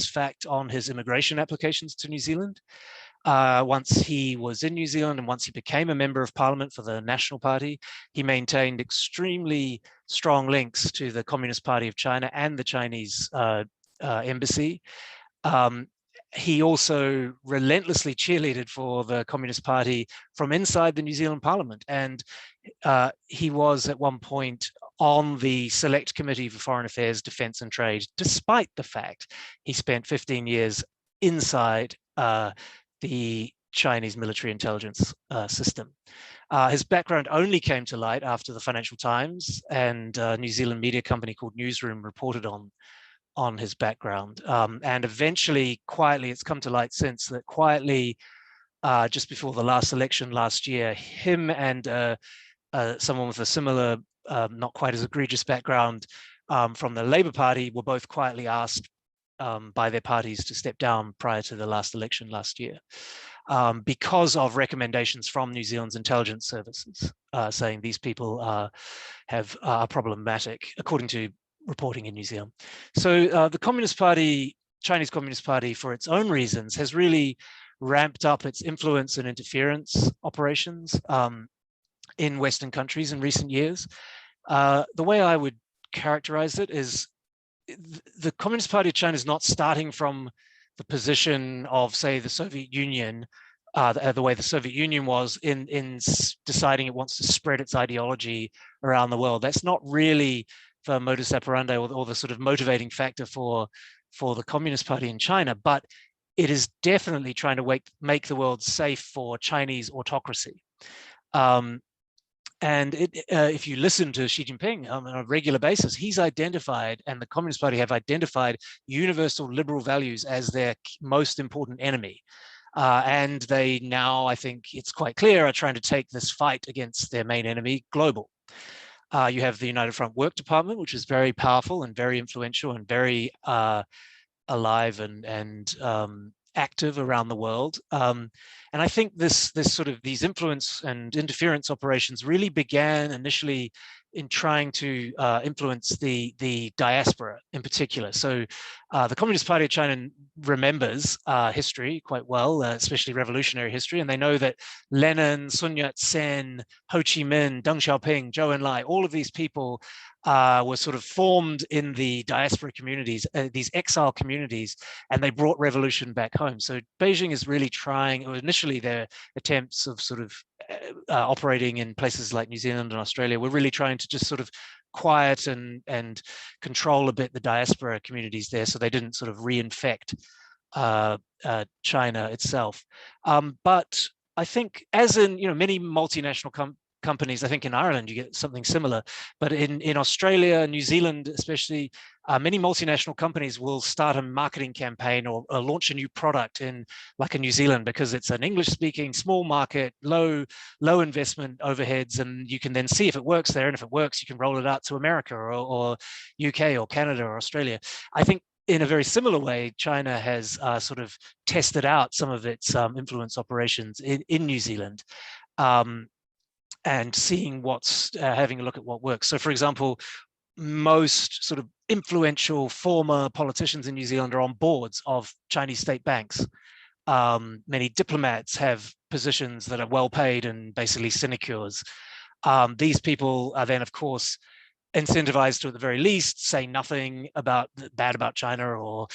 fact on his immigration applications to New Zealand. Once he was in New Zealand and once he became a member of parliament for the National Party, he maintained extremely strong links to the Communist Party of China and the Chinese embassy. He also relentlessly cheerleaded for the Communist Party from inside the New Zealand Parliament. And he was at one point on the Select Committee for Foreign Affairs, Defence and Trade, despite the fact he spent 15 years inside the Chinese military intelligence system. His background only came to light after the Financial Times and a New Zealand media company called Newsroom reported on his background. And eventually, quietly, it's come to light since that quietly, just before the last election last year, him and someone with a similar, not quite as egregious background from the Labour Party were both quietly asked by their parties to step down prior to the last election last year because of recommendations from New Zealand's intelligence services saying these people are problematic, according to reporting in New Zealand. So the Communist Party, Chinese Communist Party, for its own reasons, has really ramped up its influence and interference operations in Western countries in recent years. The way I would characterize it is the Communist Party of China is not starting from the position of, say, the Soviet Union the way the Soviet Union was in deciding it wants to spread its ideology around the world. That's not really the modus operandi or the sort of motivating factor for the Communist Party in China, but it is definitely trying to make the world safe for Chinese autocracy. And if you listen to Xi Jinping on a regular basis, he's identified, and the Communist Party have identified, universal liberal values as their most important enemy. And they now, I think it's quite clear, are trying to take this fight against their main enemy global. You have the United Front Work Department, which is very powerful and very influential and very alive and active around the world. And I think these influence and interference operations really began initially in trying to influence the diaspora in particular. So the Communist Party of China remembers history quite well, especially revolutionary history, and they know that Lenin, Sun Yat-sen, Ho Chi Minh, Deng Xiaoping, Zhou Enlai, all of these people were sort of formed in the diaspora communities, these exile communities, and they brought revolution back home. So Beijing is really trying, or initially their attempts of sort of operating in places like New Zealand and Australia were really trying to just sort of quiet and control a bit the diaspora communities there, so they didn't sort of reinfect China itself. But I think, as in many multinational companies, I think in Ireland you get something similar, but in Australia, New Zealand especially, many multinational companies will start a marketing campaign or launch a new product in like a New Zealand because it's an English-speaking small market, low investment overheads, and you can then see if it works there, and if it works, you can roll it out to America or UK or Canada or Australia. I think in a very similar way, China has sort of tested out some of its influence operations in New Zealand. And seeing having a look at what works. So for example, most sort of influential former politicians in New Zealand are on boards of Chinese state banks. Many diplomats have positions that are well paid and basically sinecures. These people are then, of course, incentivized to, at the very least, say nothing bad about China or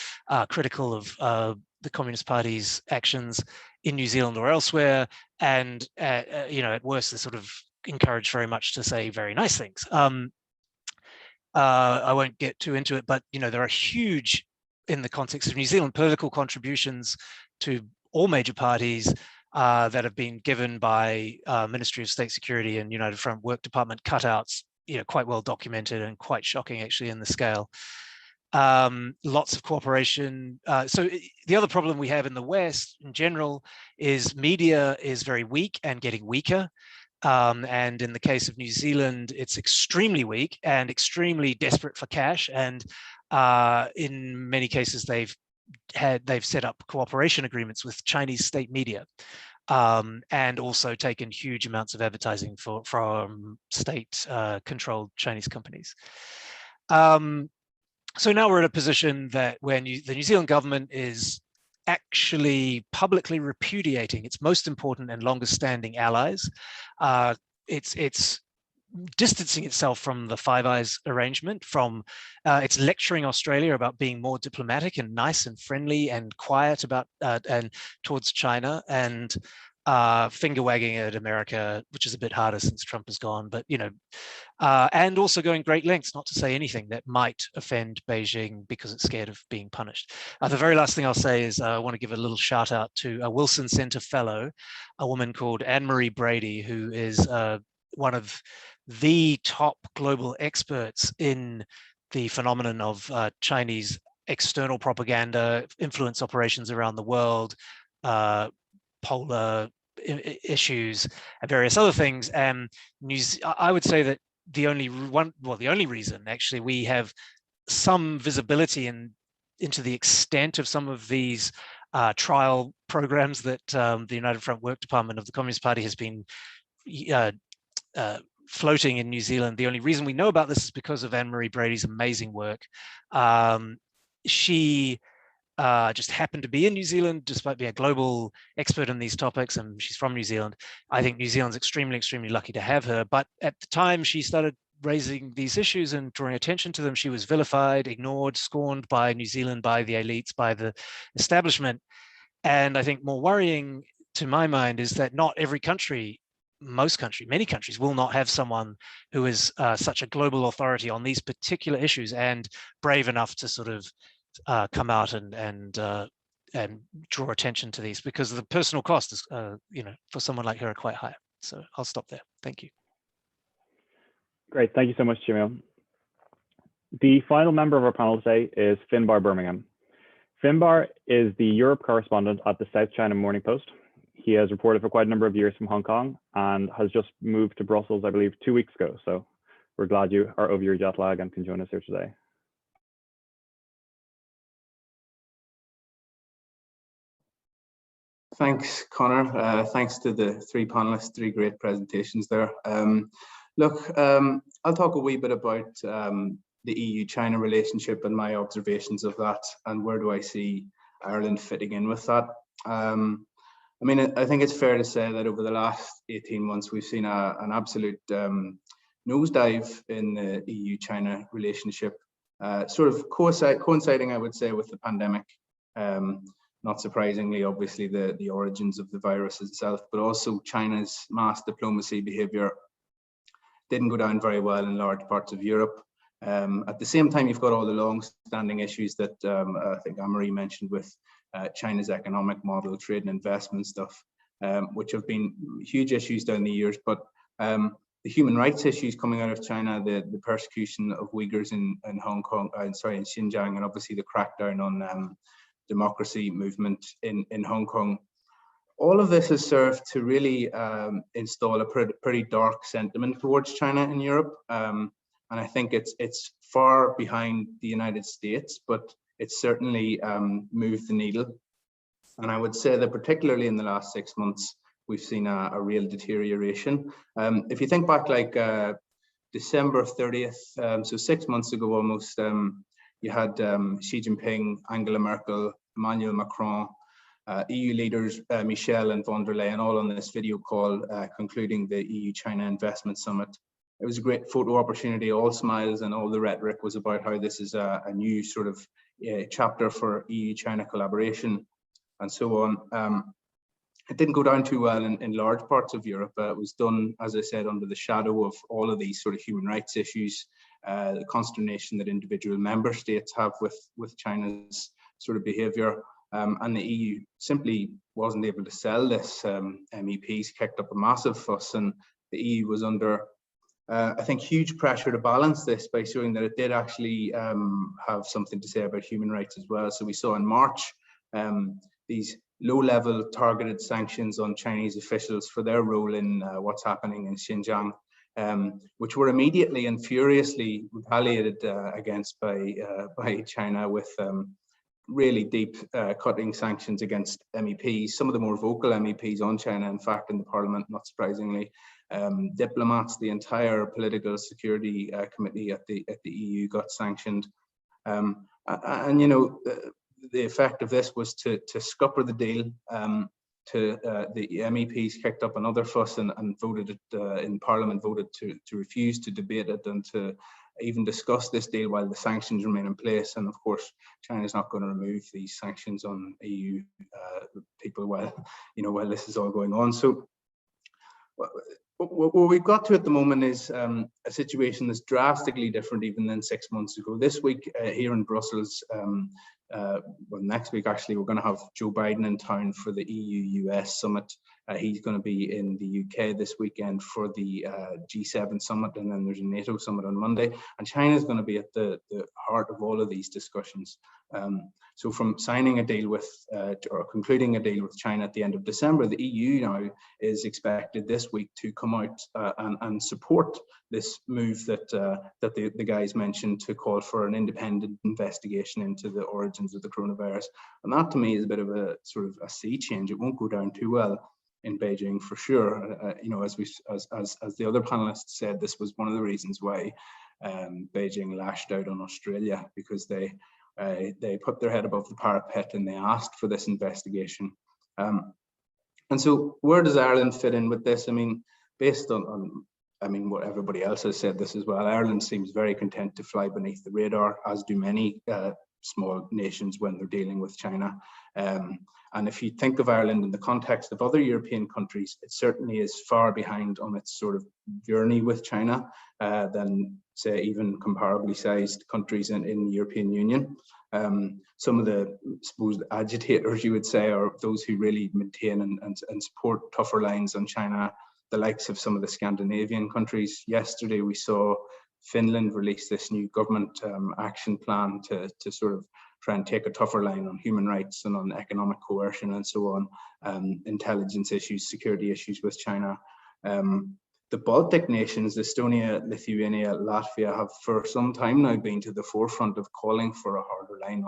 critical of the Communist Party's actions in New Zealand or elsewhere, and at worst, they're sort of encouraged very much to say very nice things. I won't get too into it, but there are huge, in the context of New Zealand, political contributions to all major parties that have been given by Ministry of State Security and United Front Work Department cutouts, quite well documented and quite shocking actually in the scale. Lots of cooperation. So the other problem we have in the West in general is media is very weak and getting weaker. And in the case of New Zealand, it's extremely weak and extremely desperate for cash. And in many cases, they've set up cooperation agreements with Chinese state media, and also taken huge amounts of advertising from state-controlled Chinese companies. So now we're in a position that where the New Zealand government is actually publicly repudiating its most important and longest-standing allies. It's distancing itself from the Five Eyes arrangement, it's lecturing Australia about being more diplomatic and nice and friendly and quiet about and towards China, and finger wagging at America, which is a bit harder since Trump is gone, but and also going great lengths not to say anything that might offend Beijing because it's scared of being punished. The very last thing I'll say is I want to give a little shout out to a Wilson Center fellow, a woman called Anne-Marie Brady, who is one of the top global experts in the phenomenon of Chinese external propaganda, influence operations around the world, polar issues, and various other things. And I would say that the only reason actually we have some visibility into the extent of some of these trial programs that the United Front Work Department of the Communist Party has been floating in New Zealand. The only reason we know about this is because of Anne-Marie Brady's amazing work. She just happened to be in New Zealand, despite being a global expert in these topics, and she's from New Zealand. I think New Zealand's extremely, extremely lucky to have her. But at the time she started raising these issues and drawing attention to them, she was vilified, ignored, scorned by New Zealand, by the elites, by the establishment. And I think more worrying to my mind, is that not every country, many countries will not have someone who is such a global authority on these particular issues and brave enough to sort of come out and draw attention to these, because the personal cost is, for someone like her are quite high. So I'll stop there. Thank you. Great, thank you so much, Jamil. The final member of our panel today is Finbar Birmingham. Finbar is the Europe correspondent at the South China Morning Post. He has reported for quite a number of years from Hong Kong and has just moved to Brussels, I believe, 2 weeks ago. So we're glad you are over your jet lag and can join us here today. Thanks, Connor. Thanks to the three panelists, three great presentations there. I'll talk a wee bit about the EU-China relationship and my observations of that, and where do I see Ireland fitting in with that. I think it's fair to say that over the last 18 months, we've seen an absolute nosedive in the EU-China relationship, sort of coinciding, I would say, with the pandemic. Not surprisingly, obviously, the origins of the virus itself, but also China's mass diplomacy behavior didn't go down very well in large parts of Europe. At the same time, you've got all the long-standing issues that I think Anne-Marie mentioned with China's economic model, trade and investment stuff, which have been huge issues down the years. But the human rights issues coming out of China, the persecution of Uyghurs in Hong Kong, in Xinjiang, and obviously the crackdown on democracy movement in Hong Kong. All of this has served to really install a pretty dark sentiment towards China in Europe. And I think it's far behind the United States, but it's certainly moved the needle. And I would say that particularly in the last 6 months, we've seen a real deterioration. If you think back like December 30th, so 6 months ago almost, you had Xi Jinping, Angela Merkel, Emmanuel Macron, EU leaders, Michel and von der Leyen, all on this video call concluding the EU-China Investment Summit. It was a great photo opportunity, all smiles, and all the rhetoric was about how this is a new sort of chapter for EU-China collaboration and so on. It didn't go down too well in large parts of Europe. It was done, as I said, under the shadow of all of these sort of human rights issues, the consternation that individual member states have with China's sort of behavior. And the EU simply wasn't able to sell this. MEPs kicked up a massive fuss, and the EU was under, I think, huge pressure to balance this by showing that it did actually have something to say about human rights as well. So we saw in March these low-level targeted sanctions on Chinese officials for their role in what's happening in Xinjiang, which were immediately and furiously retaliated against by China with really deep cutting sanctions against MEPs, some of the more vocal MEPs on China, in fact, in the parliament, not surprisingly. Diplomats, the entire political security committee at the EU got sanctioned. And you know, the effect of this was to scupper the deal. The MEPs kicked up another fuss and voted in Parliament, voted to refuse to debate it and to even discuss this deal while the sanctions remain in place. And of course, China is not going to remove these sanctions on EU people while this is all going on. So what we've got to at the moment is a situation that's drastically different even than 6 months ago. This week here in Brussels, well, next week actually, we're going to have Joe Biden in town for the EU-US summit. He's going to be in the UK this weekend for the G7 summit, and then there's a NATO summit on Monday. And China is going to be at the heart of all of these discussions. So from signing a deal with, or concluding a deal with China at the end of December, the EU now is expected this week to come out and support this move that the guys mentioned, to call for an independent investigation into the origins of the coronavirus. And that to me is a bit of a sort of a sea change. It won't go down too well in Beijing for sure. You know, as the other panelists said, this was one of the reasons why Beijing lashed out on Australia, because they put their head above the parapet and they asked for this investigation. And so where does Ireland fit in with this? I mean, based on what everybody else has said this as well, Ireland seems very content to fly beneath the radar, as do many small nations when they're dealing with China. And if you think of Ireland in the context of other European countries, it certainly is far behind on its sort of journey with China than, say, even comparably sized countries in the European Union. Some of the, I suppose, agitators, you would say, are those who really maintain and support tougher lines on China, the likes of some of the Scandinavian countries. Yesterday, we saw Finland release this new government action plan to sort of try and take a tougher line on human rights and on economic coercion and so on, intelligence issues, security issues with China. The Baltic nations, Estonia, Lithuania, Latvia, have for some time now been to the forefront of calling for a harder line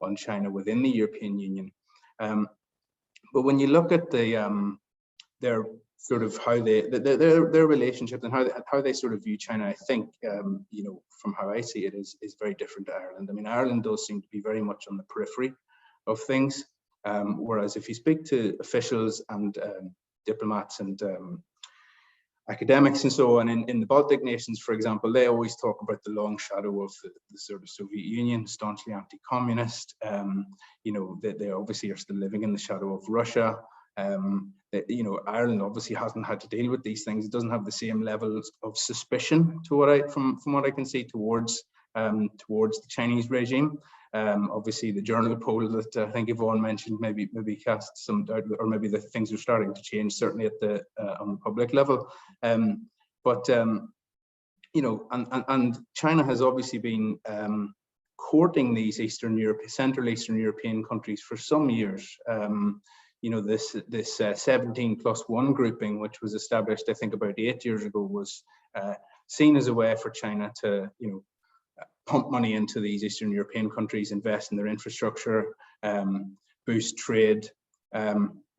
on China within the European Union. But when you look at their sort of how their relationship and how they sort of view China, I think you know, from how I see it, is very different to Ireland. I mean, Ireland does seem to be very much on the periphery of things, whereas if you speak to officials and diplomats and academics and so on in the Baltic nations, for example, they always talk about the long shadow of the sort of Soviet Union, staunchly anti-communist. You know, they obviously are still living in the shadow of Russia. You know, Ireland obviously hasn't had to deal with these things. It doesn't have the same levels of suspicion to from what I can see towards the Chinese regime. Obviously, the journal poll that I think Yvonne mentioned maybe cast some doubt, or maybe the things are starting to change, certainly at the on the public level. You know, and China has obviously been courting these Central Eastern European countries for some years. You know, this 17+1 grouping, which was established, I think, about 8 years ago, was seen as a way for China to, you know, pump money into these Eastern European countries, invest in their infrastructure, boost trade.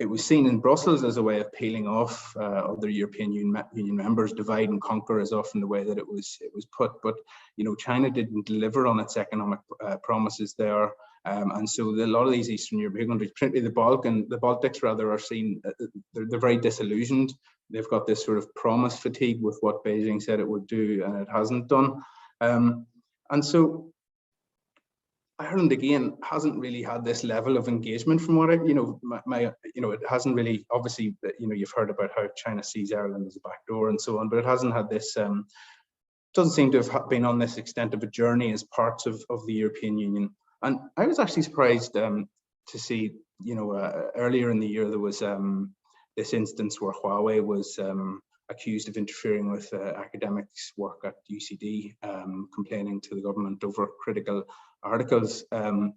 It was seen in Brussels as a way of peeling off other European Union members. Divide and conquer is often the way that it was put. But you know, China didn't deliver on its economic promises there, and so a lot of these Eastern European countries, particularly the Baltics rather, are seen. They're very disillusioned. They've got this sort of promise fatigue with what Beijing said it would do, and it hasn't done. And so Ireland again hasn't really had this level of engagement from what I, you know, it hasn't really, obviously, you know, you've heard about how China sees Ireland as a backdoor and so on, but it hasn't had this, doesn't seem to have been on this extent of a journey as parts of the European Union. And I was actually surprised to see, you know, earlier in the year there was this instance where Huawei was accused of interfering with academics' work at UCD, complaining to the government over critical articles. And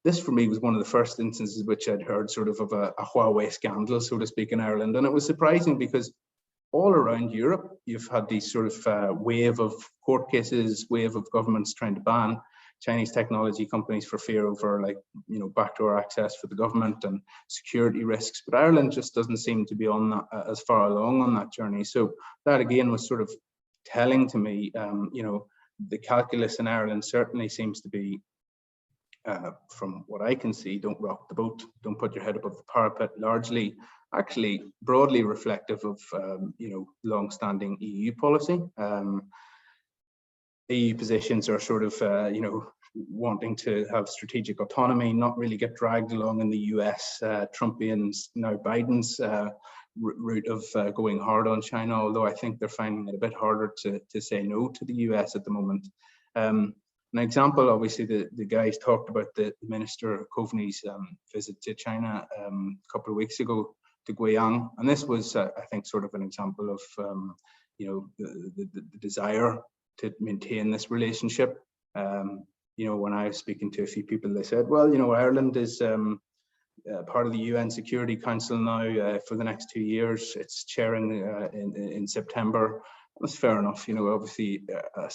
this for me was one of the first instances which I'd heard sort of a Huawei scandal, so to speak, in Ireland. And it was surprising because all around Europe, you've had these sort of wave of court cases, wave of governments trying to ban Chinese technology companies for fear over, like, you know, backdoor access for the government and security risks. But Ireland just doesn't seem to be on that, as far along on that journey. So that again was sort of telling to me, you know, the calculus in Ireland certainly seems to be, from what I can see, don't rock the boat, don't put your head above the parapet, largely actually broadly reflective of, you know, long-standing EU policy. EU positions are sort of, you know, wanting to have strategic autonomy, not really get dragged along in the US, Trumpians, now Biden's route of going hard on China, although I think they're finding it a bit harder to say no to the US at the moment. An example, obviously, the guys talked about the Minister Coveney's visit to China a couple of weeks ago to Guiyang, and this was, I think, sort of an example of, you know, the desire to maintain this relationship. You know, when I was speaking to a few people, they said, well, you know, Ireland is part of the UN Security Council now for the next 2 years. It's chairing in September. That's fair enough. You know, obviously a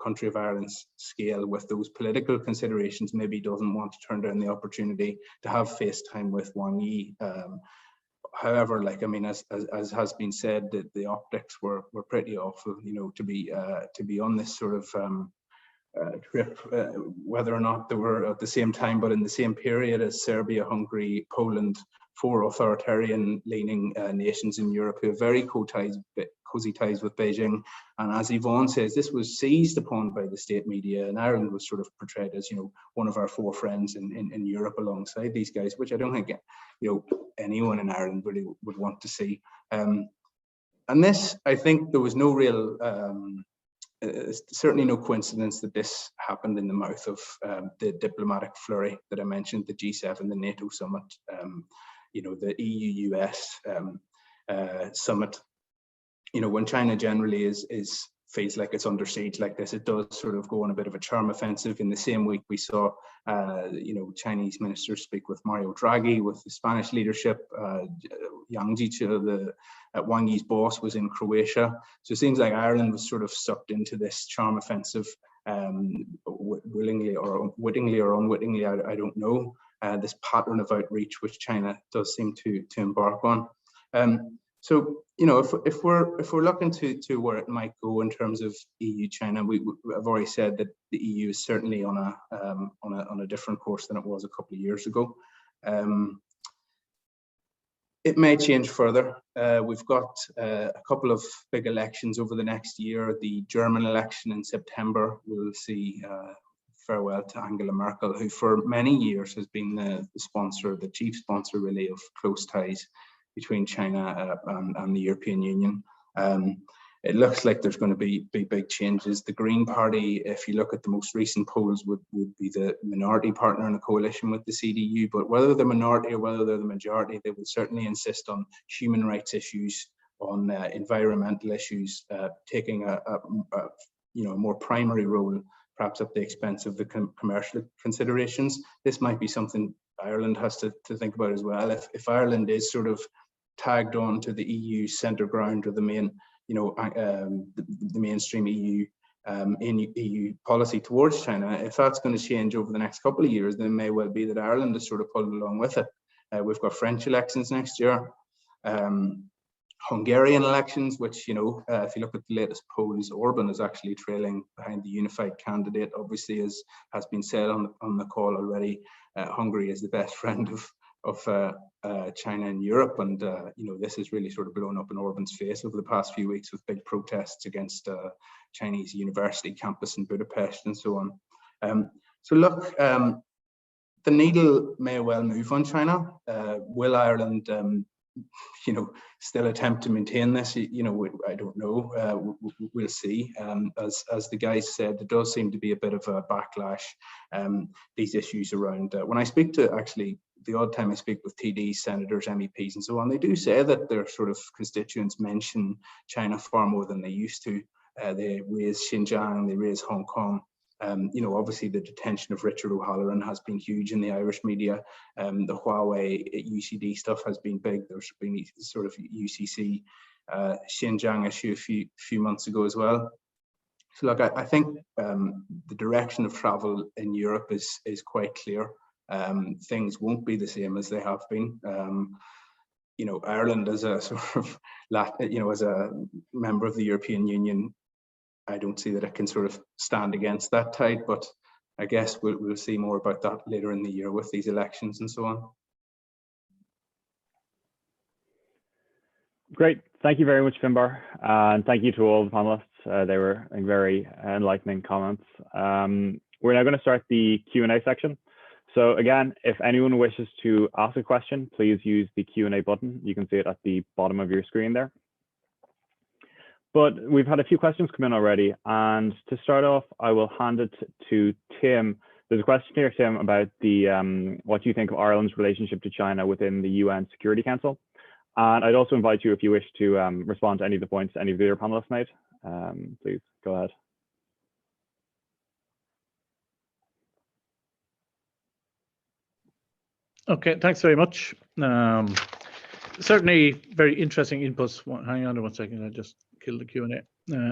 country of Ireland's scale with those political considerations maybe doesn't want to turn down the opportunity to have FaceTime with Wang Yi. However, like, I mean, as has been said, the optics were pretty awful, you know, to be on this sort of trip, whether or not they were at the same time, but in the same period as Serbia, Hungary, Poland, four authoritarian-leaning nations in Europe who have very cozy ties with Beijing. And as Yvonne says, this was seized upon by the state media, and Ireland was sort of portrayed as, one of our four friends in Europe alongside these guys, which I don't think, anyone in Ireland really would want to see. And this, I think there was no real, certainly no coincidence that this happened in the mouth of the diplomatic flurry that I mentioned, the G7, the NATO summit, the EU-US summit. When China generally feels like it's under siege like this, it does sort of go on a bit of a charm offensive. In the same week, we saw, Chinese ministers speak with Mario Draghi, with the Spanish leadership. Yang Jiechi, Wang Yi's boss, was in Croatia. So it seems like Ireland was sort of sucked into this charm offensive, willingly or wittingly or unwittingly, I don't know. This pattern of outreach which China does seem to embark on. So, if we're looking to where it might go in terms of EU-China, I've already said that the EU is certainly on a different course than it was a couple of years ago. It may change further. We've got a couple of big elections over the next year. The German election in September will see farewell to Angela Merkel, who for many years has been the chief sponsor really of close ties between China and the European Union. It looks like there's going to be big changes. The Green Party, if you look at the most recent polls, would be the minority partner in a coalition with the CDU. But whether they're minority or whether they're the majority, they will certainly insist on human rights issues, on environmental issues, taking a more primary role, perhaps at the expense of the commercial considerations. This might be something Ireland has to think about as well. If Ireland is sort of tagged on to the EU centre ground, or the main, the mainstream EU in EU policy towards China, if that's going to change over the next couple of years, then it may well be that Ireland is sort of pulled along with it. We've got French elections next year, Hungarian elections, which, if you look at the latest polls, Orban is actually trailing behind the unified candidate. Obviously, as has been said on the call already, Hungary is the best friend of China in Europe, and this has really sort of blown up in Orban's face over the past few weeks with big protests against Chinese university campus in Budapest and so on. So look, the needle may well move on China. Will Ireland still attempt to maintain this? I don't know. We'll see. As the guys said, there does seem to be a bit of a backlash. These issues around, when I speak to, actually, the odd time I speak with TDs, senators, MEPs, and so on, they do say that their sort of constituents mention China far more than they used to. They raise Xinjiang, they raise Hong Kong. Obviously the detention of Richard O'Halloran has been huge in the Irish media. The Huawei UCD stuff has been big. There's been sort of UCC Xinjiang issue a few months ago as well. So look, I think the direction of travel in Europe is quite clear. Things won't be the same as they have been. Ireland as a sort of, as a member of the European Union, I don't see that it can sort of stand against that tide, but I guess we'll see more about that later in the year with these elections and so on. Great. Thank you very much, Finbar. And thank you to all the panelists. They were very enlightening comments. We're now going to start the Q&A section. So again, if anyone wishes to ask a question, please use the Q&A button. You can see it at the bottom of your screen there. But we've had a few questions come in already. And to start off, I will hand it to Tim. There's a question here, Tim, about the what do you think of Ireland's relationship to China within the UN Security Council? And I'd also invite you, if you wish, to respond to any of the points any of the other panelists made. Please go ahead. Okay, thanks very much. Certainly very interesting inputs. Hang on 1 second, I just killed the Q&A.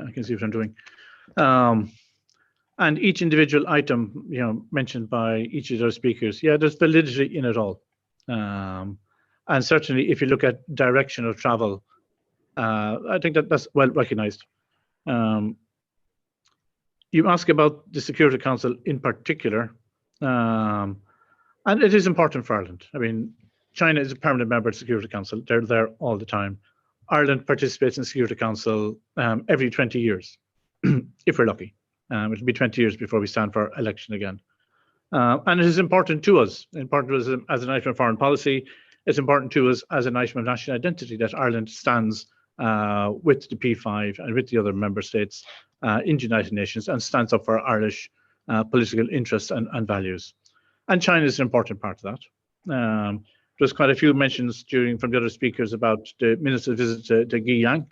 I can see what I'm doing. And each individual item, mentioned by each of those speakers, yeah, there's validity in it all. And certainly, if you look at direction of travel, I think that's well recognized. You ask about the Security Council in particular, and it is important for Ireland. I mean, China is a permanent member of the Security Council. They're there all the time. Ireland participates in the Security Council every 20 years, if we're lucky. It'll be 20 years before we stand for election again. And it is important to us as an item of foreign policy. It's important to us as an item of national identity that Ireland stands with the P5 and with the other member states in the United Nations and stands up for Irish political interests and values. And China is an important part of that. There's quite a few mentions from the other speakers about the minister's visit to Xinjiang,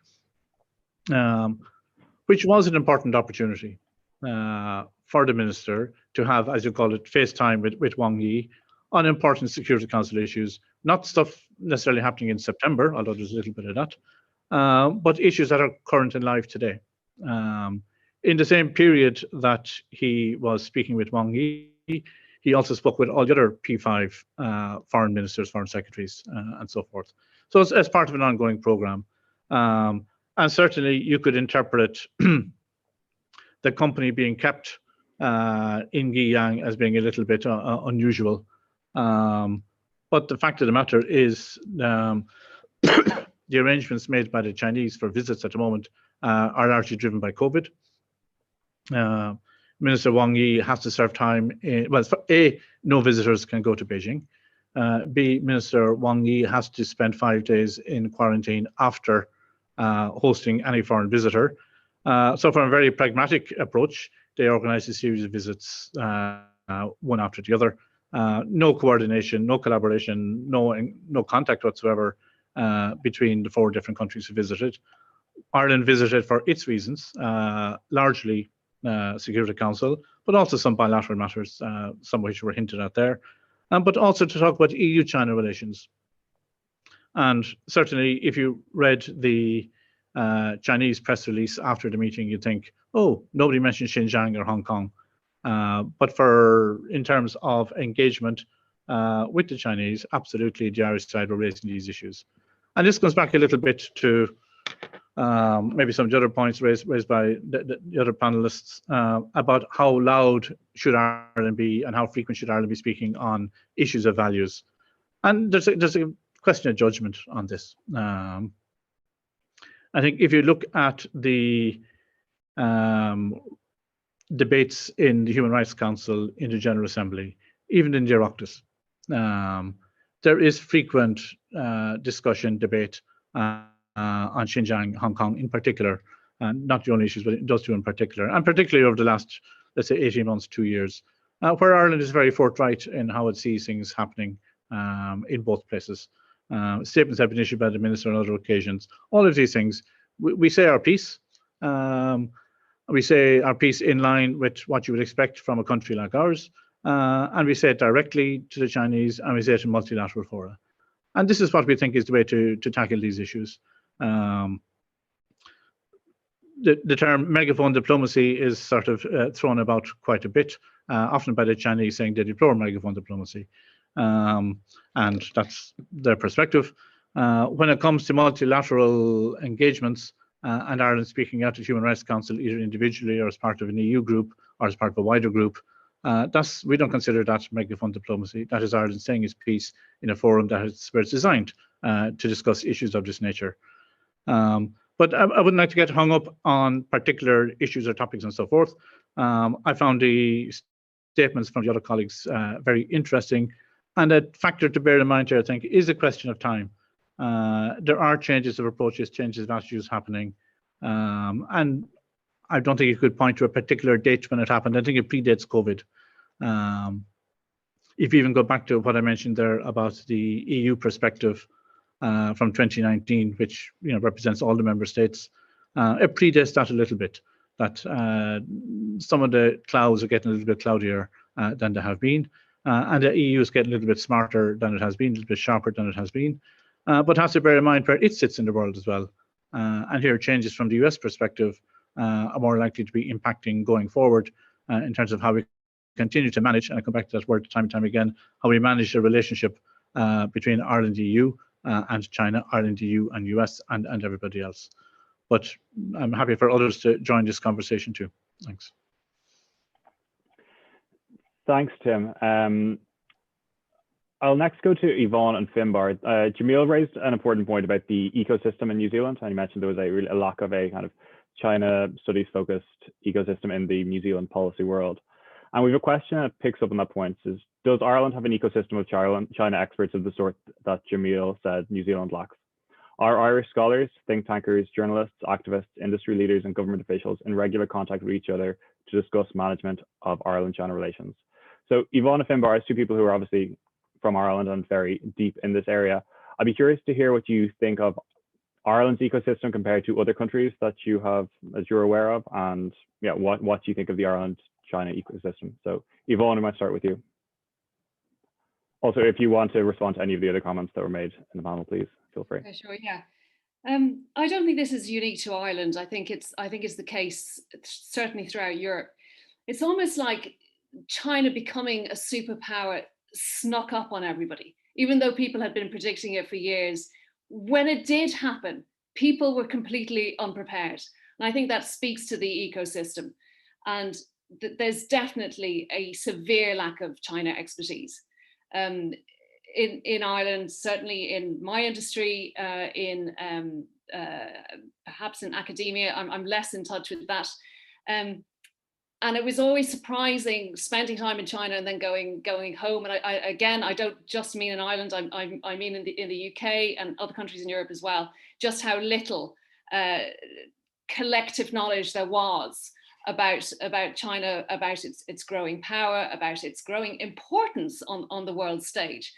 which was an important opportunity for the minister to have, as you call it, FaceTime with Wang Yi on important Security Council issues, not stuff necessarily happening in September, although there's a little bit of that, but issues that are current and live today. In the same period that he was speaking with Wang Yi, he also spoke with all the other P5 foreign ministers, foreign secretaries, and so forth. So it's as part of an ongoing program. And certainly you could interpret the company being kept in Xinjiang as being a little bit unusual. But the fact of the matter is the arrangements made by the Chinese for visits at the moment are largely driven by COVID. Minister Wang Yi has to serve time well, A, no visitors can go to Beijing. B, Minister Wang Yi has to spend 5 days in quarantine after hosting any foreign visitor. So from a very pragmatic approach, they organize a series of visits, one after the other. No coordination, no collaboration, no contact whatsoever between the 4 different countries who visited. Ireland visited for its reasons, largely Security Council, but also some bilateral matters, some of which were hinted at there, but also to talk about EU-China relations. And certainly, if you read the Chinese press release after the meeting, you'd think, oh, nobody mentioned Xinjiang or Hong Kong. But in terms of engagement with the Chinese, absolutely the Irish side were raising these issues. And this goes back a little bit to maybe some of the other points raised by the other panelists about how loud should Ireland be and how frequent should Ireland be speaking on issues of values. And there's a question of judgment on this. I think if you look at the debates in the Human Rights Council, in the General Assembly, even in the Oireachtas, there is frequent discussion, debate on Xinjiang, Hong Kong in particular, not the only issues, but those two in particular, and particularly over the last, let's say, 18 months, 2 years, where Ireland is very forthright in how it sees things happening in both places. Statements have been issued by the minister on other occasions. All of these things, we say our piece. We say our piece in line with what you would expect from a country like ours, and we say it directly to the Chinese, and we say it in multilateral fora. And this is what we think is the way to tackle these issues. The term megaphone diplomacy is sort of thrown about quite a bit, often by the Chinese saying they deplore megaphone diplomacy. And that's their perspective. When it comes to multilateral engagements and Ireland speaking out to the Human Rights Council, either individually or as part of an EU group or as part of a wider group, we don't consider that megaphone diplomacy. That is Ireland saying its piece in a forum that is where it's designed to discuss issues of this nature. But I wouldn't like to get hung up on particular issues or topics and so forth. I found the statements from the other colleagues very interesting. And a factor to bear in mind here, I think, is a question of time. There are changes of approaches, changes of attitudes happening. And I don't think you could point to a particular date when it happened. I think it predates COVID. If you even go back to what I mentioned there about the EU perspective from 2019, which represents all the member states, it predates that a little bit. That some of the clouds are getting a little bit cloudier than they have been. And the EU is getting a little bit smarter than it has been, a little bit sharper than it has been, but has to bear in mind where it sits in the world as well. And here changes from the US perspective are more likely to be impacting going forward in terms of how we continue to manage, and I come back to that word time and time again, how we manage the relationship between Ireland, EU and China, Ireland, EU and US and everybody else. But I'm happy for others to join this conversation too. Thanks. Thanks, Tim. I'll next go to Yvonne and Finbar. Jamil raised an important point about the ecosystem in New Zealand, and he mentioned there was a lack of a kind of China studies focused ecosystem in the New Zealand policy world. And we have a question that picks up on that point: is does Ireland have an ecosystem of China experts of the sort that Jamil said New Zealand lacks? Are Irish scholars, think tankers, journalists, activists, industry leaders, and government officials in regular contact with each other to discuss management of Ireland-China relations? So Yvonne and Finbar, as two people who are obviously from Ireland and very deep in this area, I'd be curious to hear what you think of Ireland's ecosystem compared to other countries that you have, as you're aware of, and yeah, what you think of the Ireland-China ecosystem. So Yvonne, I might start with you. Also, if you want to respond to any of the other comments that were made in the panel, please feel free. Okay, sure, yeah. I don't think this is unique to Ireland. I think it's the case certainly throughout Europe. It's almost like China becoming a superpower snuck up on everybody, even though people had been predicting it for years. When it did happen, people were completely unprepared. And I think that speaks to the ecosystem. And there's definitely a severe lack of China expertise. In Ireland, certainly in my industry, perhaps in academia, I'm less in touch with that. And it was always surprising spending time in China and then going home. And I don't just mean in Ireland, I mean in the UK and other countries in Europe as well, just how little collective knowledge there was about China, about its growing power, about its growing importance on the world stage.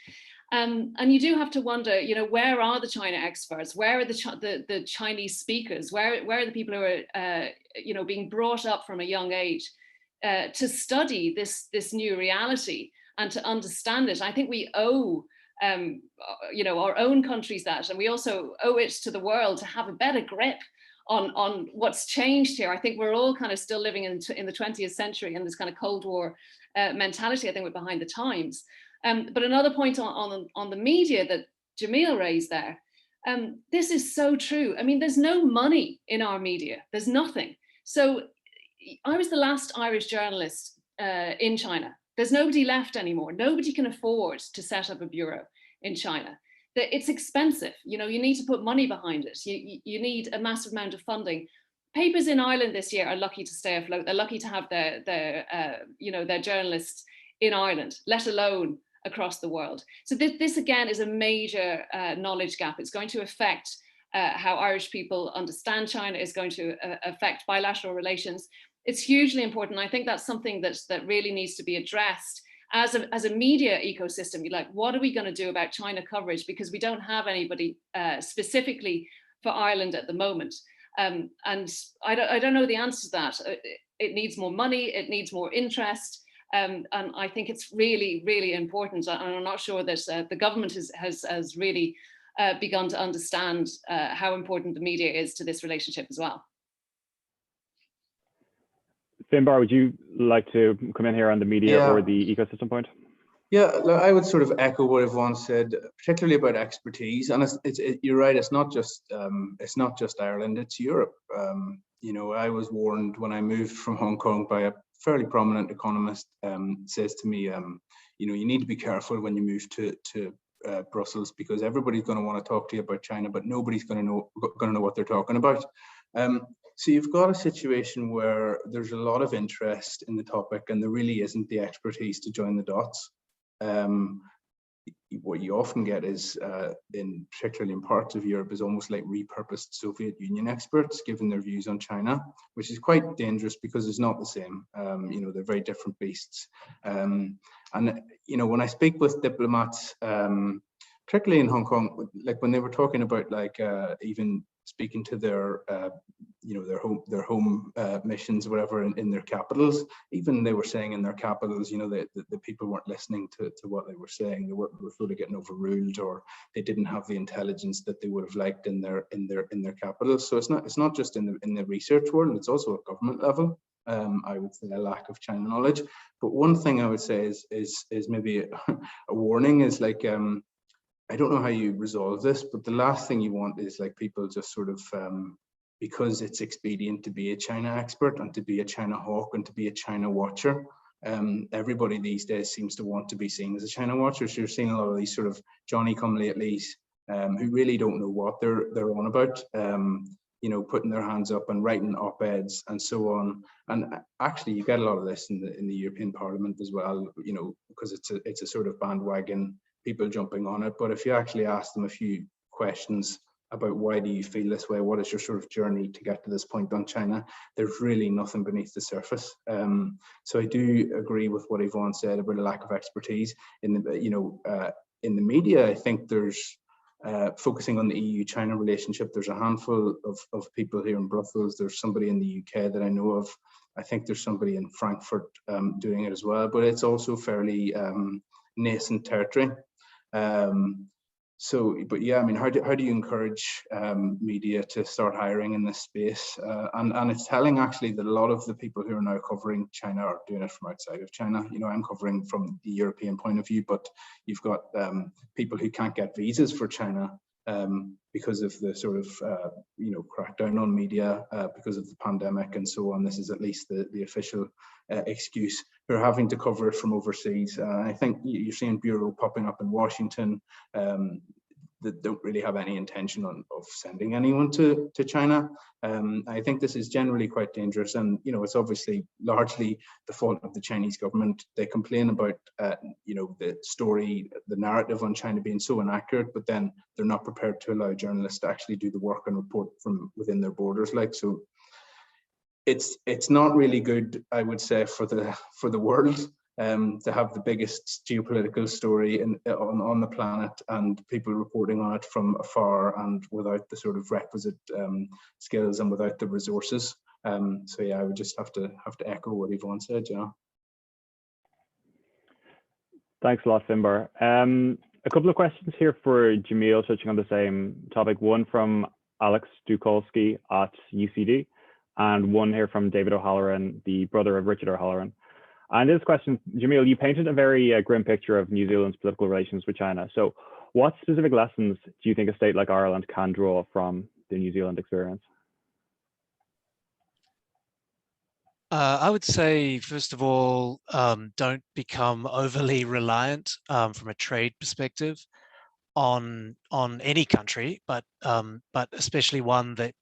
And you do have to wonder, where are the China experts? Where are the Chinese speakers? Where are the people who are, being brought up from a young age to study this new reality and to understand it? I think we owe, our own countries that, and we also owe it to the world to have a better grip on what's changed here. I think we're all kind of still living in the 20th century in this kind of Cold War mentality. I think we're behind the times. But another point on the media that Jamil raised there, this is so true. I mean, there's no money in our media. There's nothing. So I was the last Irish journalist in China. There's nobody left anymore. Nobody can afford to set up a bureau in China. It's expensive. You need to put money behind it. You need a massive amount of funding. Papers in Ireland this year are lucky to stay afloat. They're lucky to have their journalists in Ireland, let alone across the world. So this again is a major knowledge gap. It's going to affect how Irish people understand China. It's going to affect bilateral relations. It's hugely important. I think that's something that really needs to be addressed as a media ecosystem. You're like, what are we going to do about China coverage? Because we don't have anybody specifically for Ireland at the moment. And I don't know the answer to that. It needs more money. It needs more interest. And I think it's really, really important. And I'm not sure that the government has really begun to understand how important the media is to this relationship as well. Finbar, would you like to come in here on the media or the ecosystem point? Yeah, I would sort of echo what Yvonne said, particularly about expertise. And you're right. It's not just Ireland. It's Europe. I was warned when I moved from Hong Kong by a fairly prominent economist. Says to me, you need to be careful when you move to Brussels, because everybody's going to want to talk to you about China, but nobody's going to know what they're talking about. So you've got a situation where there's a lot of interest in the topic, and there really isn't the expertise to join the dots. What you often get is, particularly in parts of Europe, is almost like repurposed Soviet Union experts giving their views on China, which is quite dangerous because it's not the same. They're very different beasts. And when I speak with diplomats, particularly in Hong Kong, like when they were talking about even speaking to their home missions, whatever, in their capitals, even they were saying in their capitals, the people weren't listening to what they were saying. They were sort of getting overruled, or they didn't have the intelligence that they would have liked in their capitals. So it's not just in the research world; it's also at government level. I would say a lack of China knowledge. But one thing I would say is maybe a warning is like. I don't know how you resolve this, but the last thing you want is like people just sort of, because it's expedient to be a China expert and to be a China hawk and to be a China watcher, everybody these days seems to want to be seen as a China watcher. So you're seeing a lot of these sort of Johnny-come-latelys who really don't know what they're on about. You know, putting their hands up and writing op-eds and so on. And actually, you get a lot of this in the European Parliament as well. You know, because it's a sort of bandwagon, people jumping on it. But if you actually ask them a few questions about why do you feel this way, what is your sort of journey to get to this point on China, there's really nothing beneath the surface. So I do agree with what Yvonne said about a lack of expertise in the in the media. I think there's focusing on the EU-China relationship, there's a handful of people here in Brussels. There's somebody in the UK that I know of. I think there's somebody in Frankfurt doing it as well, but it's also fairly nascent territory. But yeah, I mean, how do you encourage media to start hiring in this space? And it's telling actually that a lot of the people who are now covering China are doing it from outside of China. You know, I'm covering from the European point of view, but you've got people who can't get visas for China because of the sort of, crackdown on media because of the pandemic and so on. This is at least the official excuse. They're having to cover it from overseas. I think you're seeing Bureau popping up in Washington that don't really have any intention of sending anyone to China. I think this is generally quite dangerous, and you know, it's obviously largely the fault of the Chinese government. They complain about the story, the narrative on China being so inaccurate, but then they're not prepared to allow journalists to actually do the work and report from within their borders. Like, so it's not really good, I would say, for the world. To have the biggest geopolitical story on the planet and people reporting on it from afar and without the sort of requisite skills and without the resources. So yeah, I would just have to echo what Yvonne said. Yeah. Thanks a lot, Finbar. A couple of questions here for Jamil, touching on the same topic. One from Alex Dukolski at UCD, and one here from David O'Halloran, the brother of Richard O'Halloran. And this question, Jamil, you painted a very grim picture of New Zealand's political relations with China. So what specific lessons do you think a state like Ireland can draw from the New Zealand experience? I would say, first of all, don't become overly reliant from a trade perspective on any country, but especially one that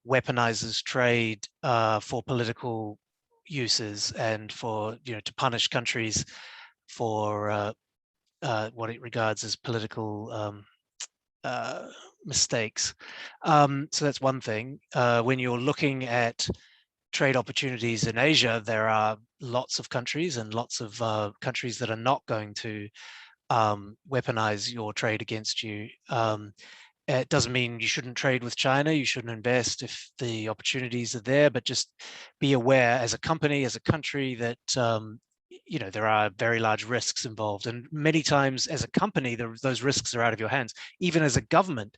weaponizes trade for political uses and for, to punish countries for what it regards as political mistakes. So that's one thing. When you're looking at trade opportunities in Asia, there are lots of countries and lots of countries that are not going to weaponize your trade against you. It doesn't mean you shouldn't trade with China, you shouldn't invest if the opportunities are there, but just be aware as a company, as a country, that there are very large risks involved. And many times as a company, those risks are out of your hands. Even as a government,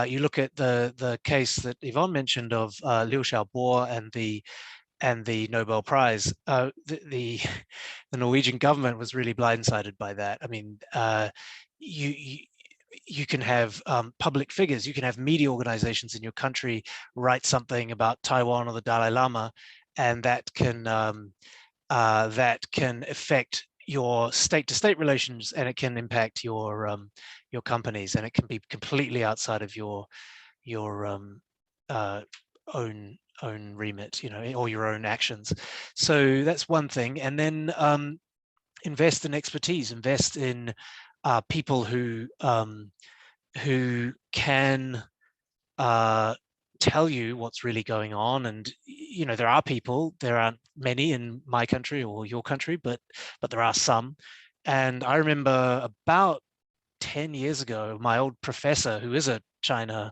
you look at the case that Yvonne mentioned of Liu Xiaobo and the Nobel Prize. The Norwegian government was really blindsided by that. I mean, you can have public figures, you can have media organizations in your country write something about Taiwan or the Dalai Lama, and that can affect your state-to-state relations, and it can impact your companies, and it can be completely outside of your own remit, or your own actions. So that's one thing. And then invest in expertise, invest in people who can tell you what's really going on. And there are people, there aren't many in my country or your country, but there are some. And I remember about 10 years ago, my old professor, who is a China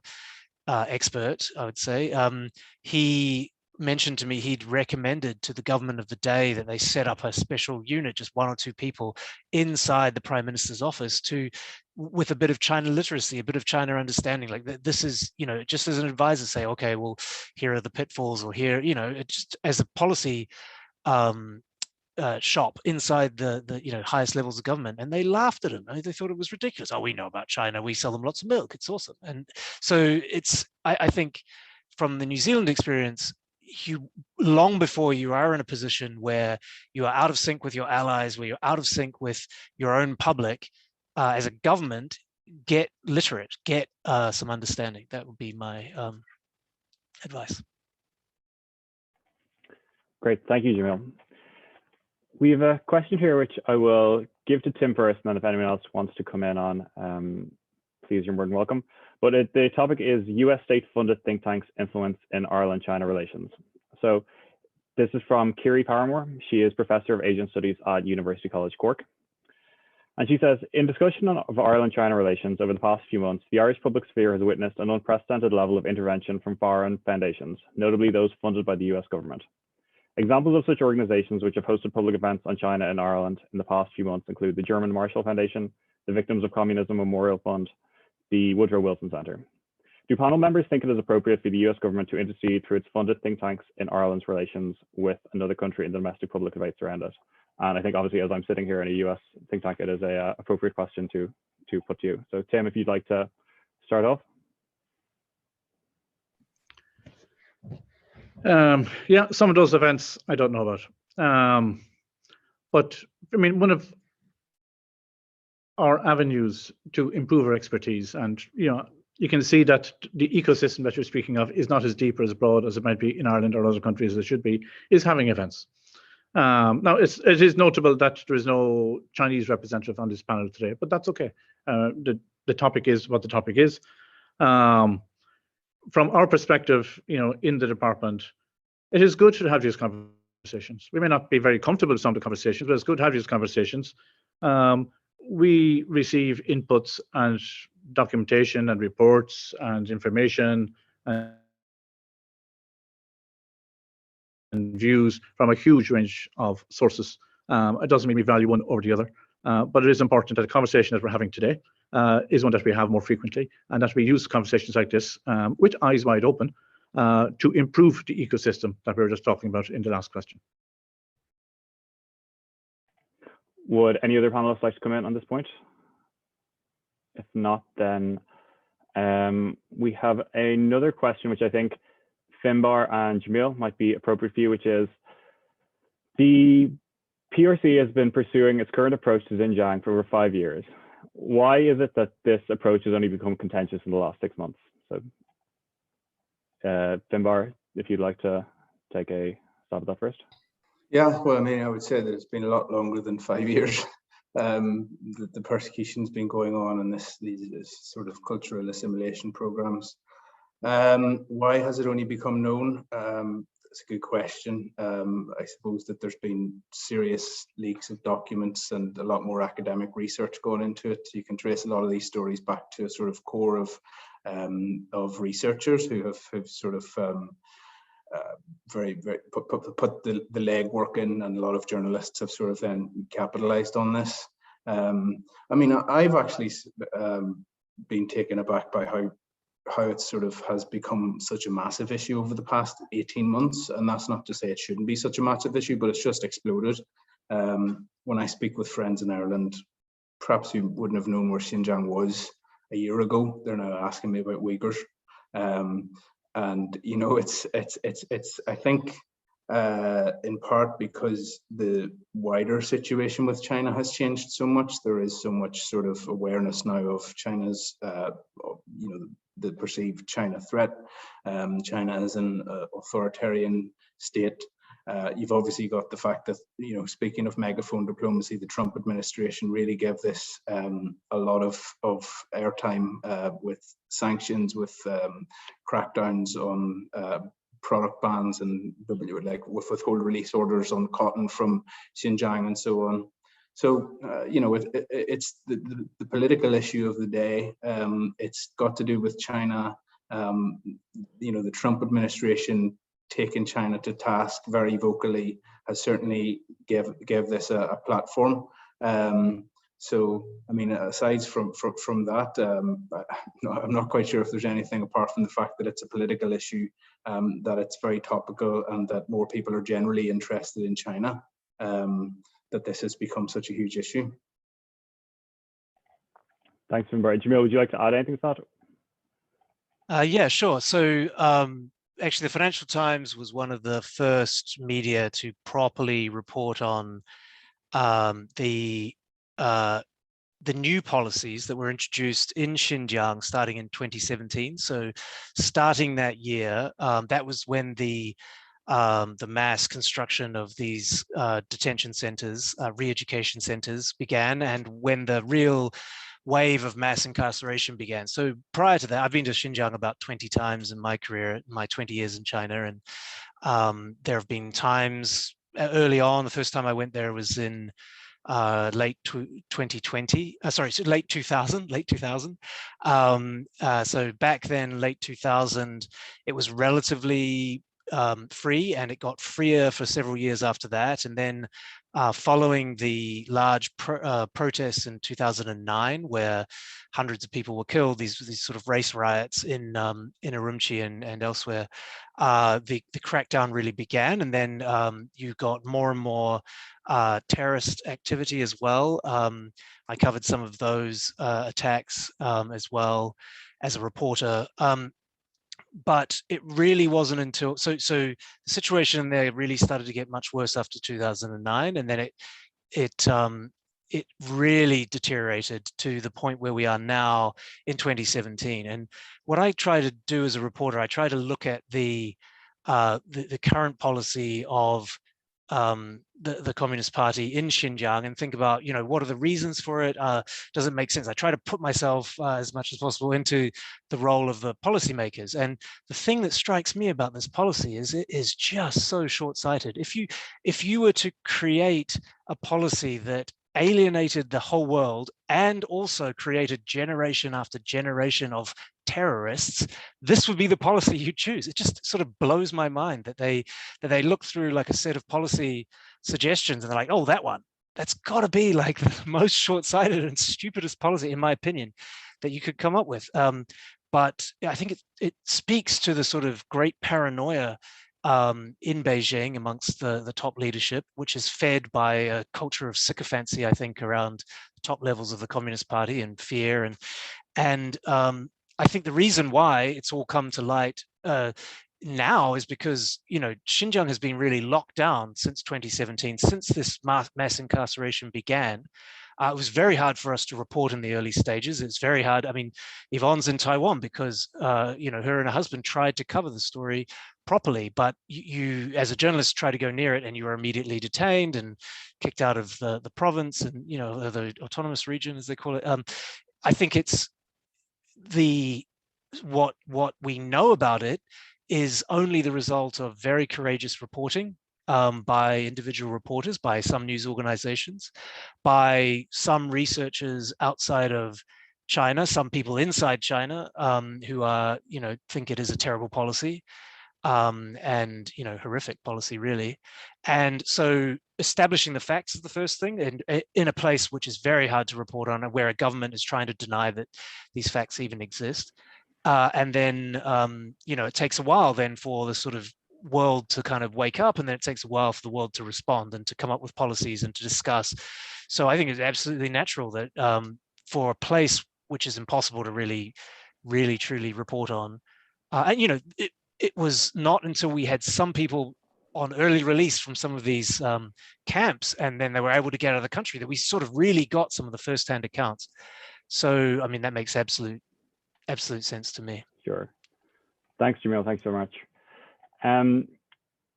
expert, I would say, he mentioned to me he'd recommended to the government of the day that they set up a special unit, just one or two people inside the Prime Minister's office with a bit of China literacy, a bit of China understanding. Like this is, just as an advisor, say, okay, well, here are the pitfalls, or here, just as a policy shop inside the highest levels of government. And they laughed at him. They thought it was ridiculous. Oh, we know about China. We sell them lots of milk. It's awesome. And so I think from the New Zealand experience, you long before you are in a position where you are out of sync with your allies, where you're out of sync with your own public, as a government, get literate, get some understanding. That would be my advice. Great, thank you, Jamil. We have a question here, which I will give to Tim first, and then if anyone else wants to come in on, please, you're more than welcome. But the topic is US state-funded think tanks' influence in Ireland-China relations. So this is from Kiri Paramore. She is Professor of Asian Studies at University College Cork. And she says, in discussion of Ireland-China relations over the past few months, the Irish public sphere has witnessed an unprecedented level of intervention from foreign foundations, notably those funded by the US government. Examples of such organizations which have hosted public events on China and Ireland in the past few months include the German Marshall Foundation, the Victims of Communism Memorial Fund, the Woodrow Wilson Center. Do panel members think it is appropriate for the US government to intercede through its funded think tanks in Ireland's relations with another country in the domestic public debates around it? And I think obviously as I'm sitting here in a US think tank, it is a appropriate question to put to you. So Tim, if you'd like to start off. Yeah, some of those events I don't know about. But I mean, one of our avenues to improve our expertise, and you can see that the ecosystem that you're speaking of is not as deep or as broad as it might be in Ireland or other countries as it should be, is having events. Now, it is notable that there is no Chinese representative on this panel today, but that's okay. The topic is what the topic is. From our perspective, in the department, it is good to have these conversations. We may not be very comfortable with some of the conversations, but it's good to have these conversations. We receive inputs and documentation and reports and information and views from a huge range of sources. It doesn't mean we value one over the other, but it is important that the conversation that we're having today is one that we have more frequently, and that we use conversations like this with eyes wide open to improve the ecosystem that we were just talking about in the last question. Would any other panelists like to come in on this point? If not, then we have another question, which I think Finbar and Jamil might be appropriate for you, which is, the PRC has been pursuing its current approach to Xinjiang for over 5 years. Why is it that this approach has only become contentious in the last 6 months? So Finbar, if you'd like to take a stab at that first. Yeah, well, I mean, I would say that it's been a lot longer than 5 years. The persecution's been going on, and these sort of cultural assimilation programs. Why has it only become known? That's a good question. I suppose that there's been serious leaks of documents and a lot more academic research going into it. You can trace a lot of these stories back to a sort of core of researchers who have sort of put the legwork in, and a lot of journalists have sort of then capitalized on this. I mean, I've actually been taken aback by how it sort of has become such a massive issue over the past 18 months. And that's not to say it shouldn't be such a massive issue, but it's just exploded. When I speak with friends in Ireland, perhaps who wouldn't have known where Xinjiang was a year ago, they're now asking me about Uyghurs. And it's I think in part because the wider situation with China has changed so much. There is so much sort of awareness now of China's the perceived China threat. China is an authoritarian state. You've obviously got the fact that, speaking of megaphone diplomacy, the Trump administration really gave this a lot of airtime with sanctions, with crackdowns on product bans, and with withhold release orders on cotton from Xinjiang and so on. So, it's the political issue of the day. It's got to do with China. The Trump administration taking China to task very vocally has certainly gave this a platform. So, I mean, aside from that, I'm not quite sure if there's anything apart from the fact that it's a political issue, that it's very topical, and that more people are generally interested in China, that this has become such a huge issue. Thanks, Finbar. Jamil, would you like to add anything to that? Yeah, sure. So actually, the Financial Times was one of the first media to properly report on the new policies that were introduced in Xinjiang starting in 2017. So starting that year, that was when the mass construction of these detention centers, re-education centers began, and when the real wave of mass incarceration began. So prior to that, I've been to Xinjiang about 20 times in my career, my 20 years in China. And there have been times early on, the first time I went there was in late 2020, sorry, so late 2000. So back then, late 2000, it was relatively free, and it got freer for several years after that. And then following the large protests in 2009, where hundreds of people were killed, these sort of race riots in Urumqi and elsewhere, the crackdown really began. And then you got more and more terrorist activity as well. I covered some of those attacks as well as a reporter. But it really wasn't until so the situation there really started to get much worse after 2009, and then it really deteriorated to the point where we are now in 2017. And what I try to do as a reporter, I try to look at the current policy of the Communist Party in Xinjiang and think about, what are the reasons for it? Does it make sense? I try to put myself as much as possible into the role of the policymakers. And the thing that strikes me about this policy is it is just so short-sighted. If you were to create a policy that alienated the whole world and also created generation after generation of terrorists, this would be the policy you choose. It just sort of blows my mind that they look through like a set of policy suggestions and they're like, oh, that's got to be like the most short-sighted and stupidest policy, in my opinion, that you could come up with. But I think it speaks to the sort of great paranoia in Beijing amongst the top leadership, which is fed by a culture of sycophancy, I think, around the top levels of the Communist Party, and fear. And I think the reason why it's all come to light now is because, Xinjiang has been really locked down since 2017, since this mass incarceration began. It was very hard for us to report in the early stages. It's very hard. I mean, Yvonne's in Taiwan because, her and her husband tried to cover the story properly, but you as a journalist try to go near it and you are immediately detained and kicked out of the province and, the autonomous region, as they call it. I think it's what we know about it is only the result of very courageous reporting by individual reporters, by some news organizations, by some researchers outside of China, some people inside China who are, think it is a terrible policy and, horrific policy, really. And so establishing the facts is the first thing, and in a place which is very hard to report on, where a government is trying to deny that these facts even exist. And then, it takes a while then for the sort of world to kind of wake up, and then it takes a while for the world to respond and to come up with policies and to discuss. So I think it's absolutely natural that for a place which is impossible to really, really, truly report on, and it was not until we had some people on early release from some of these camps, and then they were able to get out of the country, that we sort of really got some of the first-hand accounts. So, I mean, that makes absolute sense to me. Sure. Thanks, Jamil. Thanks so much.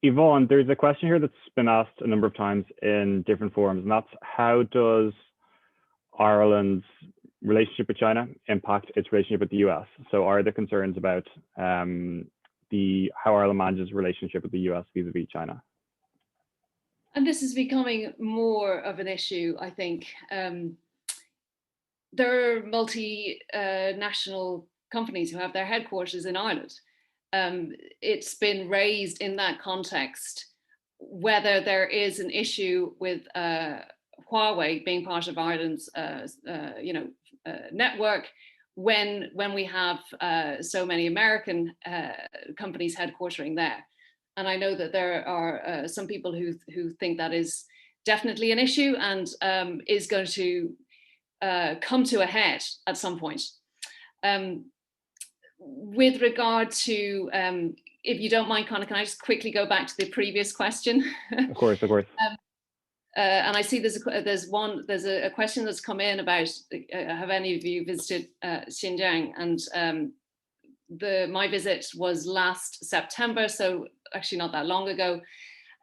Yvonne, there's a question here that's been asked a number of times in different forums, and that's, how does Ireland's relationship with China impact its relationship with the US? So are there concerns about how Ireland manages relationship with the US vis-a-vis China? And this is becoming more of an issue, I think. There are multinational companies who have their headquarters in Ireland. It's been raised in that context whether there is an issue with Huawei being part of Ireland's network when we have so many American companies headquartering there. And I know that there are some people who think that is definitely an issue and is going to come to a head at some point. With regard to if you don't mind, Conor, can I just quickly go back to the previous question? Of course, of course. And I see there's a question that's come in about have any of you visited Xinjiang? And my visit was last September, so actually not that long ago.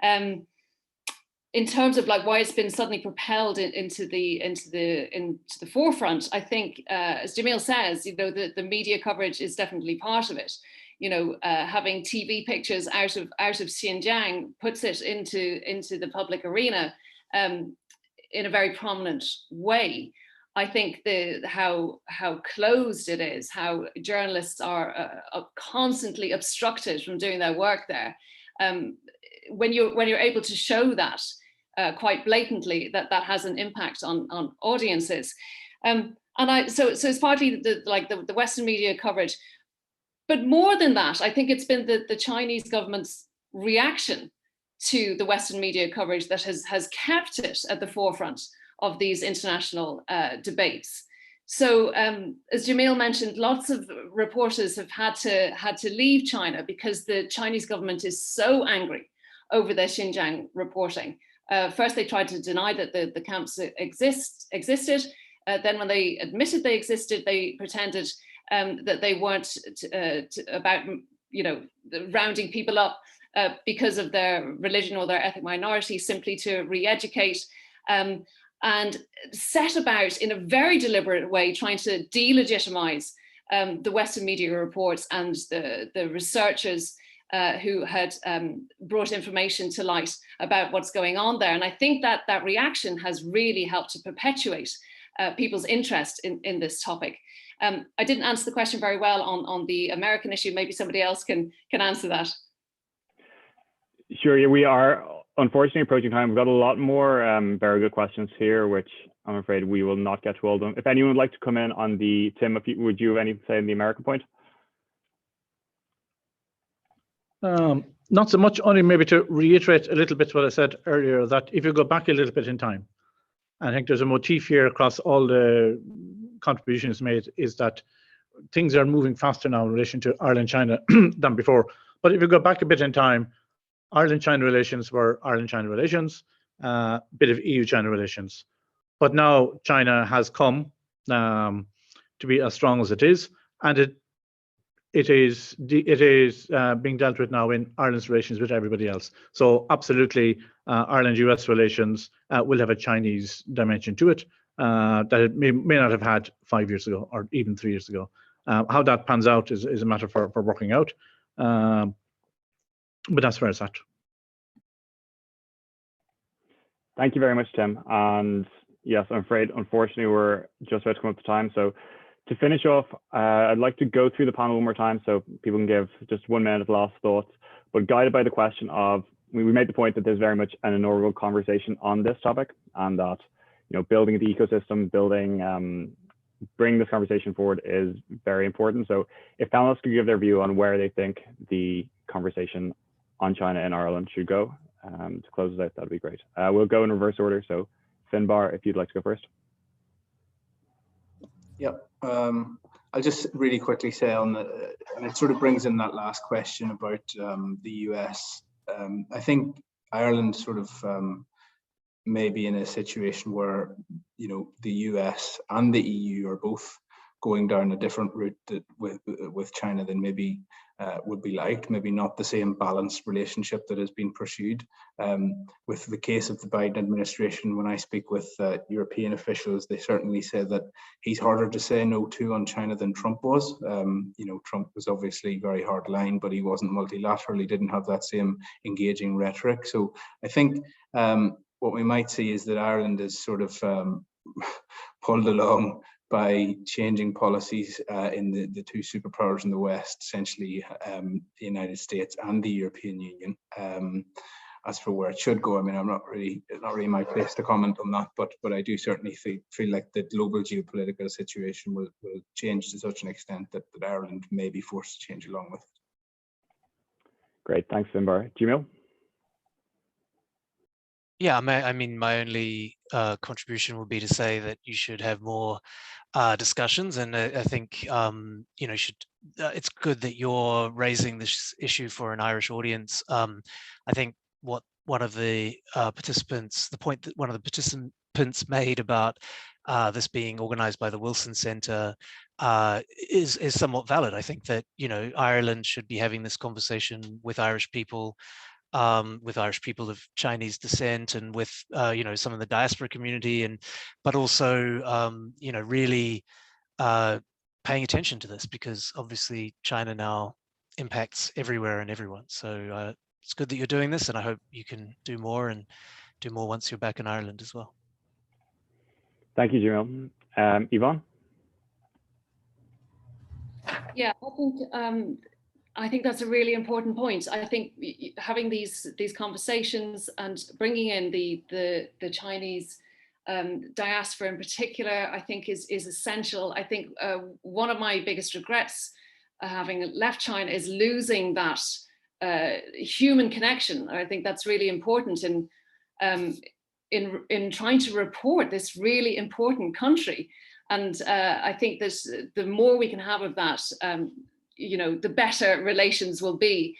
In terms of like why it's been suddenly propelled into the forefront, I think, as Jamil says, you know, the media coverage is definitely part of it. You know, having TV pictures out of Xinjiang puts it into the public arena in a very prominent way. I think how closed it is, how journalists are constantly obstructed from doing their work there. When you're able to show that quite blatantly, that has an impact on audiences, so it's partly the Western media coverage, but more than that, I think it's been the Chinese government's reaction to the Western media coverage that has kept it at the forefront of these international debates. So as Jamil mentioned, lots of reporters have had to leave China because the Chinese government is so angry over their Xinjiang reporting. First, they tried to deny that the camps existed. Then when they admitted they existed, they pretended that they weren't about, you know, rounding people up because of their religion or their ethnic minority, simply to re-educate, and set about in a very deliberate way trying to delegitimize the Western media reports and the researchers who had brought information to light about what's going on there. And I think that reaction has really helped to perpetuate people's interest in this topic. I didn't answer the question very well on the American issue. Maybe somebody else can answer that. Sure, yeah, we are unfortunately approaching time. We've got a lot more very good questions here, which I'm afraid we will not get to all of them. If anyone would like to come in on Tim, would you have anything to say on the American point? Not so much, only maybe to reiterate a little bit what I said earlier, that if you go back a little bit in time, I think there's a motif here across all the contributions made, is that things are moving faster now in relation to Ireland-China than before. But if you go back a bit in time, Ireland-China relations were Ireland-China relations, bit of EU-China relations. But now China has come to be as strong as it is, and it is being dealt with now in Ireland's relations with everybody else. So absolutely, Ireland-US relations will have a Chinese dimension to it that it may not have had 5 years ago or even 3 years ago. How that pans out is a matter for working out. But that's where it's at. Thank you very much, Tim. And yes, I'm afraid, unfortunately, we're just about to come up to time. So to finish off, I'd like to go through the panel one more time so people can give just 1 minute of last thoughts, but guided by the question of, we made the point that there's very much an inaugural conversation on this topic, and that, you know, building the ecosystem, bringing this conversation forward is very important. So if panelists could give their view on where they think the conversation on China and Ireland should go to close it out, that'd be great. We'll go in reverse order. So Finbar, if you'd like to go first. Yep. I'll just really quickly say on and it sort of brings in that last question about the US. I think Ireland sort of may be in a situation where, you know, the US and the EU are both going down a different route with China than maybe would be liked, maybe not the same balanced relationship that has been pursued. With the case of the Biden administration, when I speak with European officials, they certainly say that he's harder to say no to on China than Trump was. You know, Trump was obviously very hard line, but he wasn't multilateral. He didn't have that same engaging rhetoric. So I think what we might see is that Ireland is sort of pulled along by changing policies in the two superpowers in the West, essentially the United States and the European Union. As for where it should go, I mean, it's not really my place to comment on that, but I do certainly feel like the global geopolitical situation will change to such an extent that Ireland may be forced to change along with it. Great, thanks, Finbar. Jamil? Yeah, I mean, my only contribution would be to say that you should have more discussions, and I think you know, should it's good that you're raising this issue for an Irish audience. I think one of the participants made about this being organized by the Wilson Center is somewhat valid. I think that, you know, Ireland should be having this conversation with Irish people of Chinese descent, and with you know, some of the diaspora community, but also you know, really paying attention to this, because obviously China now impacts everywhere and everyone. So it's good that you're doing this, and I hope you can do more once you're back in Ireland as well. Thank you, Jamil. Yvonne? Yeah, I think that's a really important point. I think having these conversations and bringing in the Chinese diaspora in particular, I think is essential. I think one of my biggest regrets having left China is losing that human connection. I think that's really important in trying to report this really important country. And I think the more we can have of that, you know, the better relations will be.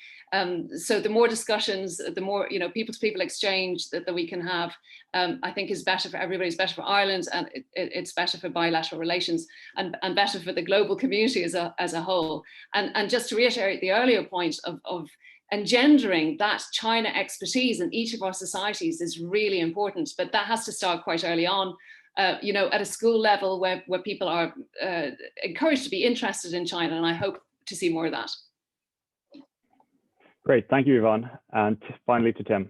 So the more discussions, the more, you know, people-to-people exchange that we can have, I think is better for everybody. It's better for Ireland, and it's better for bilateral relations, and better for the global community as a whole. And just to reiterate the earlier point of engendering that China expertise in each of our societies is really important, but that has to start quite early on. You know, at a school level where people are encouraged to be interested in China, and I hope to see more of that. Great, thank you, Yvonne. And finally to Tim.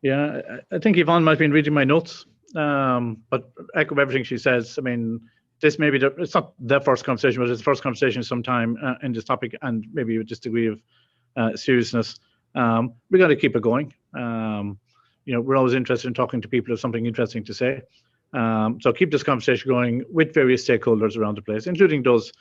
Yeah, I think Yvonne might have been reading my notes, but echo everything she says. I mean, this may be it's not the first conversation, but it's the first conversation sometime in this topic, and maybe with this degree of seriousness. We're going to keep it going. You know, we're always interested in talking to people who have something interesting to say. So keep this conversation going with various stakeholders around the place, including those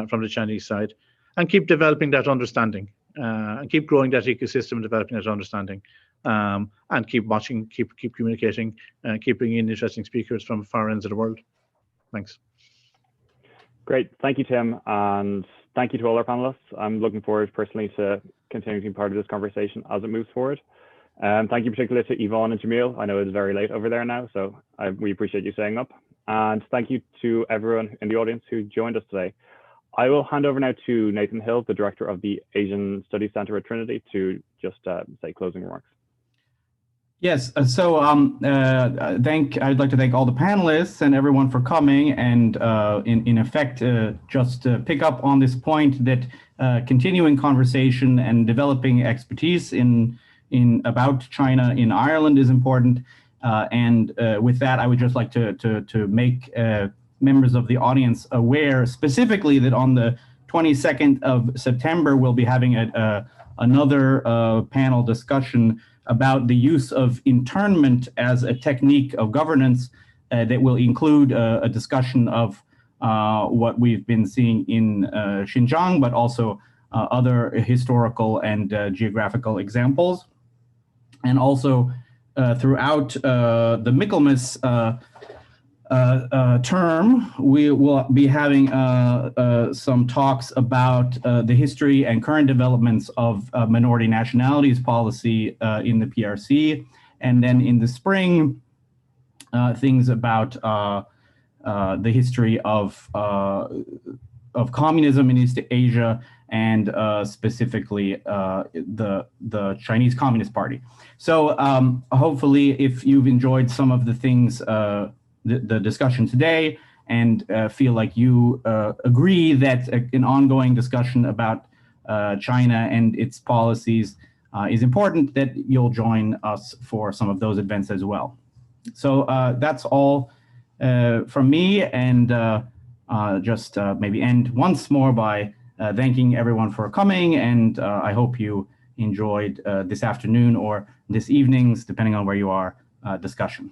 from the Chinese side, and keep developing that understanding, and keep growing that ecosystem, developing that understanding, and keep watching, keep communicating, and keep bringing in interesting speakers from far ends of the world. Thanks. Great, thank you, Tim, and thank you to all our panelists. I'm looking forward personally to continuing to be part of this conversation as it moves forward. Thank you particularly to Yvonne and Jamil. I know it's very late over there now, so we appreciate you staying up. And thank you to everyone in the audience who joined us today. I will hand over now to Nathan Hill, the Director of the Asian Studies Center at Trinity, to just say closing remarks. Yes, so I'd like to thank all the panelists and everyone for coming, and in effect, just to pick up on this point that continuing conversation and developing expertise about China in Ireland is important. And with that, I would just like to make members of the audience aware specifically that on the 22nd of September, we'll be having another panel discussion about the use of internment as a technique of governance that will include a discussion of what we've been seeing in Xinjiang, but also other historical and geographical examples. And also throughout the Michaelmas term, we will be having some talks about the history and current developments of minority nationalities policy in the PRC. And then in the spring, things about the history of communism in East Asia, and specifically the Chinese Communist Party. So hopefully, if you've enjoyed some of the things, the discussion today, and feel like you agree that an ongoing discussion about China and its policies is important, that you'll join us for some of those events as well. So that's all from me, and just maybe end once more by thanking everyone for coming, and I hope you enjoyed this afternoon or this evening's, depending on where you are, discussion.